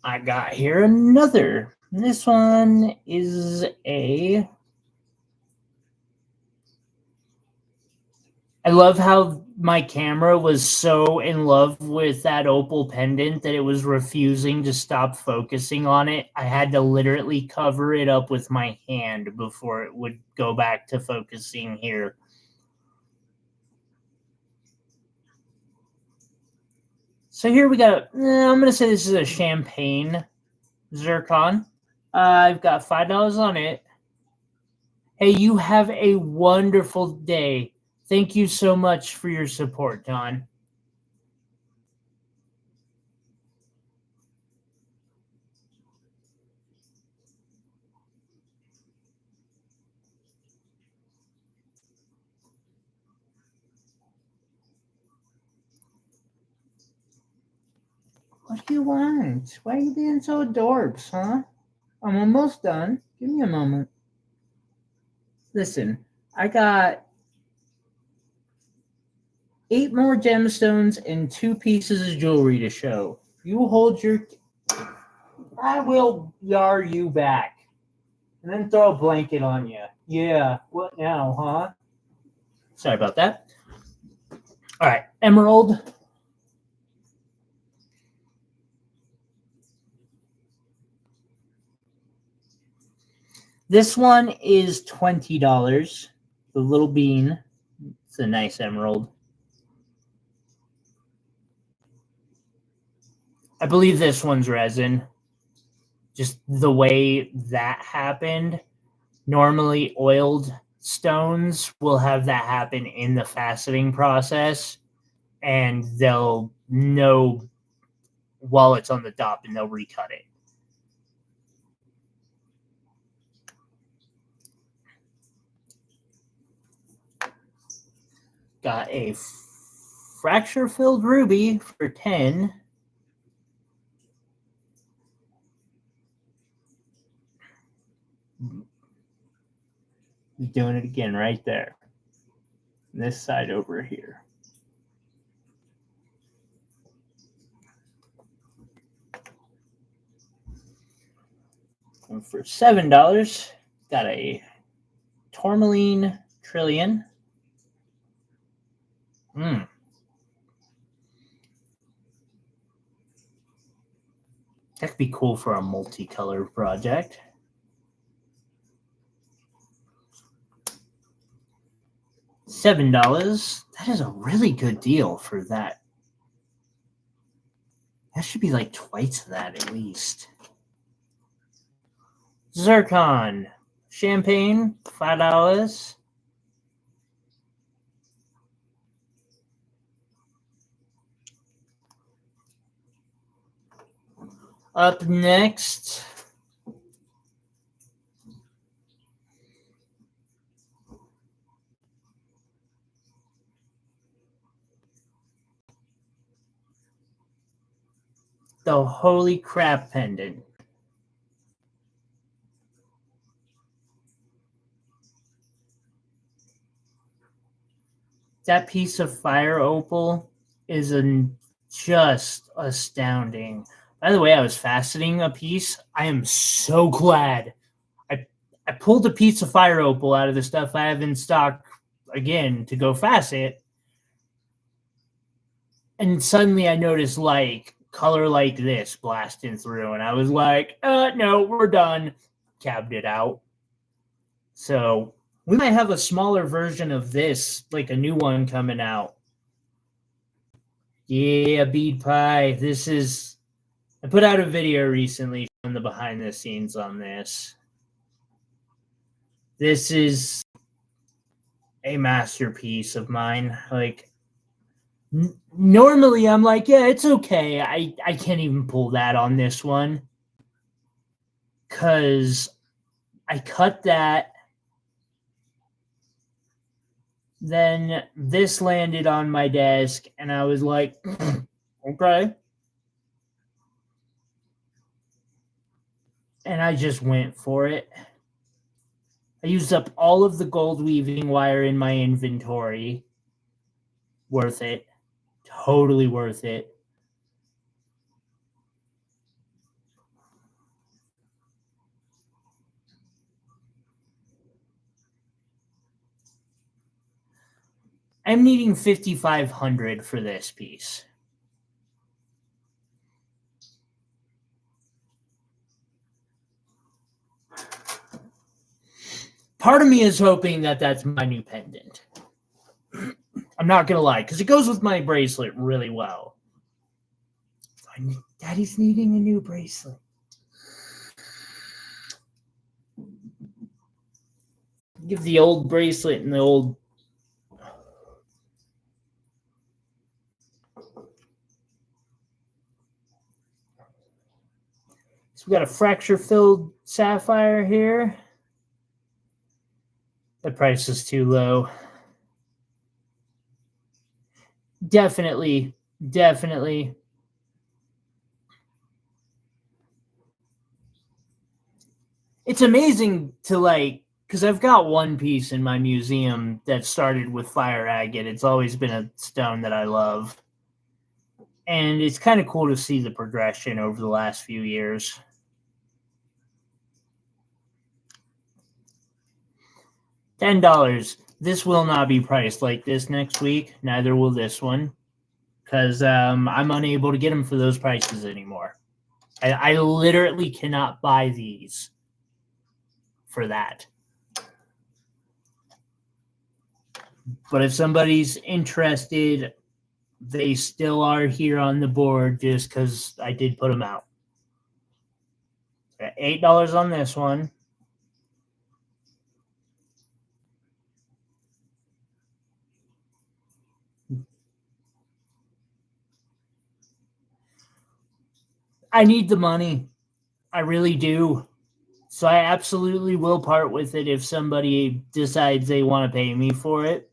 I got here another. This one is a... I love how my camera was so in love with that opal pendant that it was refusing to stop focusing on it. I had to literally cover it up with my hand before it would go back to focusing here. So here we got, I'm going to say this is a champagne zircon. I've got $5 on it. Hey, you have a wonderful day. Thank you so much for your support, Don. What do you want? Why are you being so adorbs, huh? I'm almost done. Give me a moment. Listen, I got 8 more gemstones and 2 pieces of jewelry to show. You hold your... I will yar you back. And then throw a blanket on you. Yeah, what now, huh? Sorry about that. All right, emerald. This one is $20. The little bean. It's a nice emerald. I believe this one's resin. Just the way that happened. Normally, oiled stones will have that happen in the faceting process, and they'll know while it's on the top, and they'll recut it. Got a fracture-filled ruby for 10. He's doing it again right there. This side over here. And for $7, got a tourmaline trillion. That could be cool for a multicolor project. $7. That is a really good deal for that. That should be like twice that at least. Zircon. Champagne, $5. Up next, the Holy Crap pendant. That piece of fire opal is just astounding. By the way, I was faceting a piece. I am so glad I pulled a piece of fire opal out of the stuff I have in stock again to go facet, and suddenly I noticed like color like this blasting through, and I was like, no, we're done. Cabbed it out. So we might have a smaller version of this, like a new one coming out. Yeah, bead pie. I put out a video recently showing the behind the scenes on this. This is a masterpiece of mine. Like, normally I'm like, yeah, it's okay. I can't even pull that on this one because I cut that. Then this landed on my desk, and I was like, okay. And I just went for it. I used up all of the gold weaving wire in my inventory. Worth it. Totally worth it. I'm needing 5,500 for this piece. Part of me is hoping that that's my new pendant. I'm not going to lie, because it goes with my bracelet really well. Daddy's needing a new bracelet. Give the old bracelet and the old... So we got a fracture-filled sapphire here. The price is too low. Definitely. It's amazing to like, because I've got one piece in my museum that started with fire agate. It's always been a stone that I love. And it's kind of cool to see the progression over the last few years. $10. This will not be priced like this next week. Neither will this one. Because I'm unable to get them for those prices anymore. I literally cannot buy these for that. But if somebody's interested, they still are here on the board just because I did put them out. $8 on this one. I need the money. I really do. So I absolutely will part with it if somebody decides they want to pay me for it.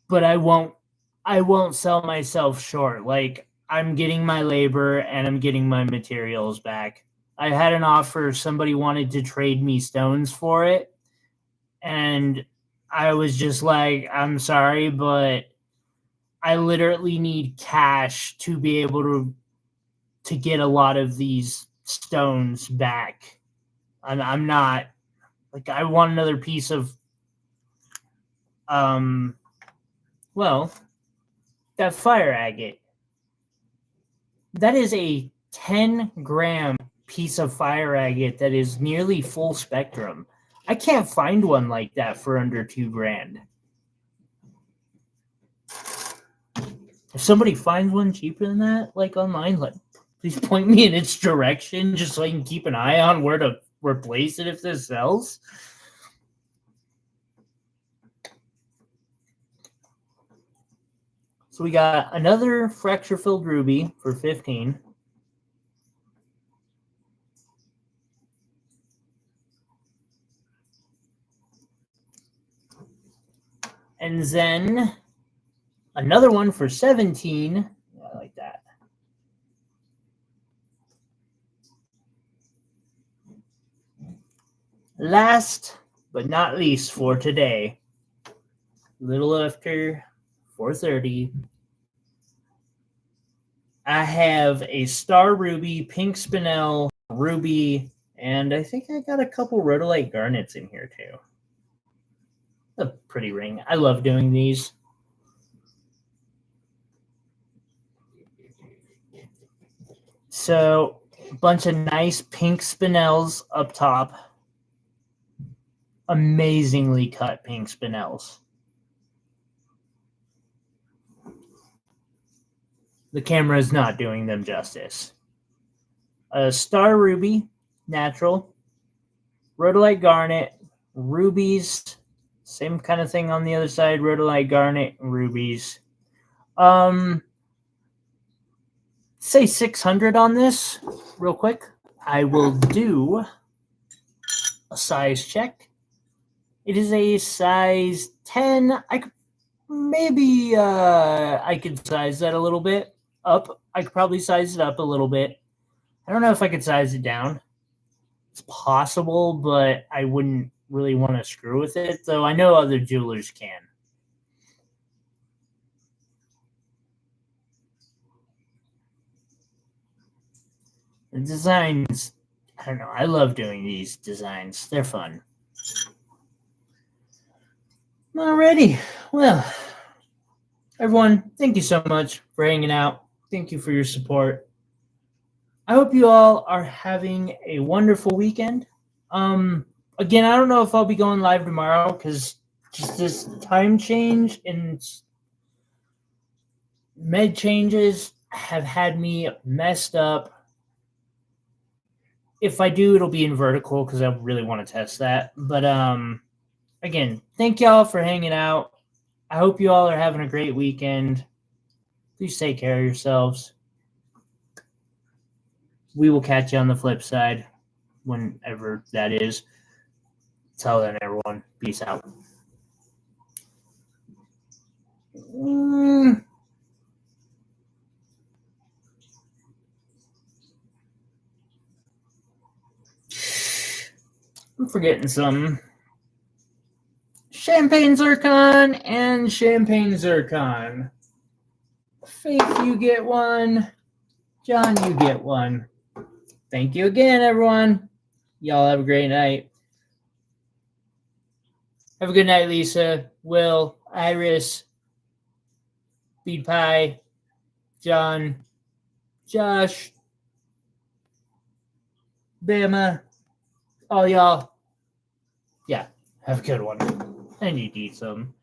But I won't sell myself short. Like, I'm getting my labor and I'm getting my materials back. I had an offer, somebody wanted to trade me stones for it. And I was just like, I'm sorry, but I literally need cash to be able to get a lot of these stones back. I'm not like, I want another piece of well, that fire agate. That is a 10-gram piece of fire agate that is nearly full spectrum. I can't find one like that for under $2,000. If somebody finds one cheaper than that, like online, like, please point me in its direction just so I can keep an eye on where to replace it if this sells. So we got another fracture-filled ruby for 15. And then another one for 17. I like that. Last but not least for today, little after 4:30. I have a star ruby, pink spinel, ruby, and I think I got a couple rhodolite garnets in here too. A pretty ring. I love doing these. So, a bunch of nice pink spinels up top. Amazingly cut pink spinels. The camera is not doing them justice. A star ruby, natural. Rhodolite garnet, rubies. Same kind of thing on the other side. Rhodolite garnet, rubies. Say 600 on this, real quick. I will do a size check. It is a size 10. I could size that a little bit up. I could probably size it up a little bit. I don't know if I could size it down. It's possible, but I wouldn't really want to screw with it, though I know other jewelers can. The designs, I don't know. I love doing these designs. They're fun. Alrighty. Well, everyone, thank you so much for hanging out. Thank you for your support. I hope you all are having a wonderful weekend. Again, I don't know if I'll be going live tomorrow because just this time change and med changes have had me messed up. If I do, it'll be in vertical because I really want to test that. But again, thank y'all for hanging out. I hope you all are having a great weekend. Please take care of yourselves. We will catch you on the flip side, whenever that is. Till then, everyone, peace out. I'm forgetting something. Champagne Zircon and Champagne Zircon. Faith, you get one. John, you get one. Thank you again, everyone. Y'all have a great night. Have a good night, Lisa, Will, Iris, Bead Pie, John, Josh, Bama, all y'all. Yeah, have a good one. I need to eat some.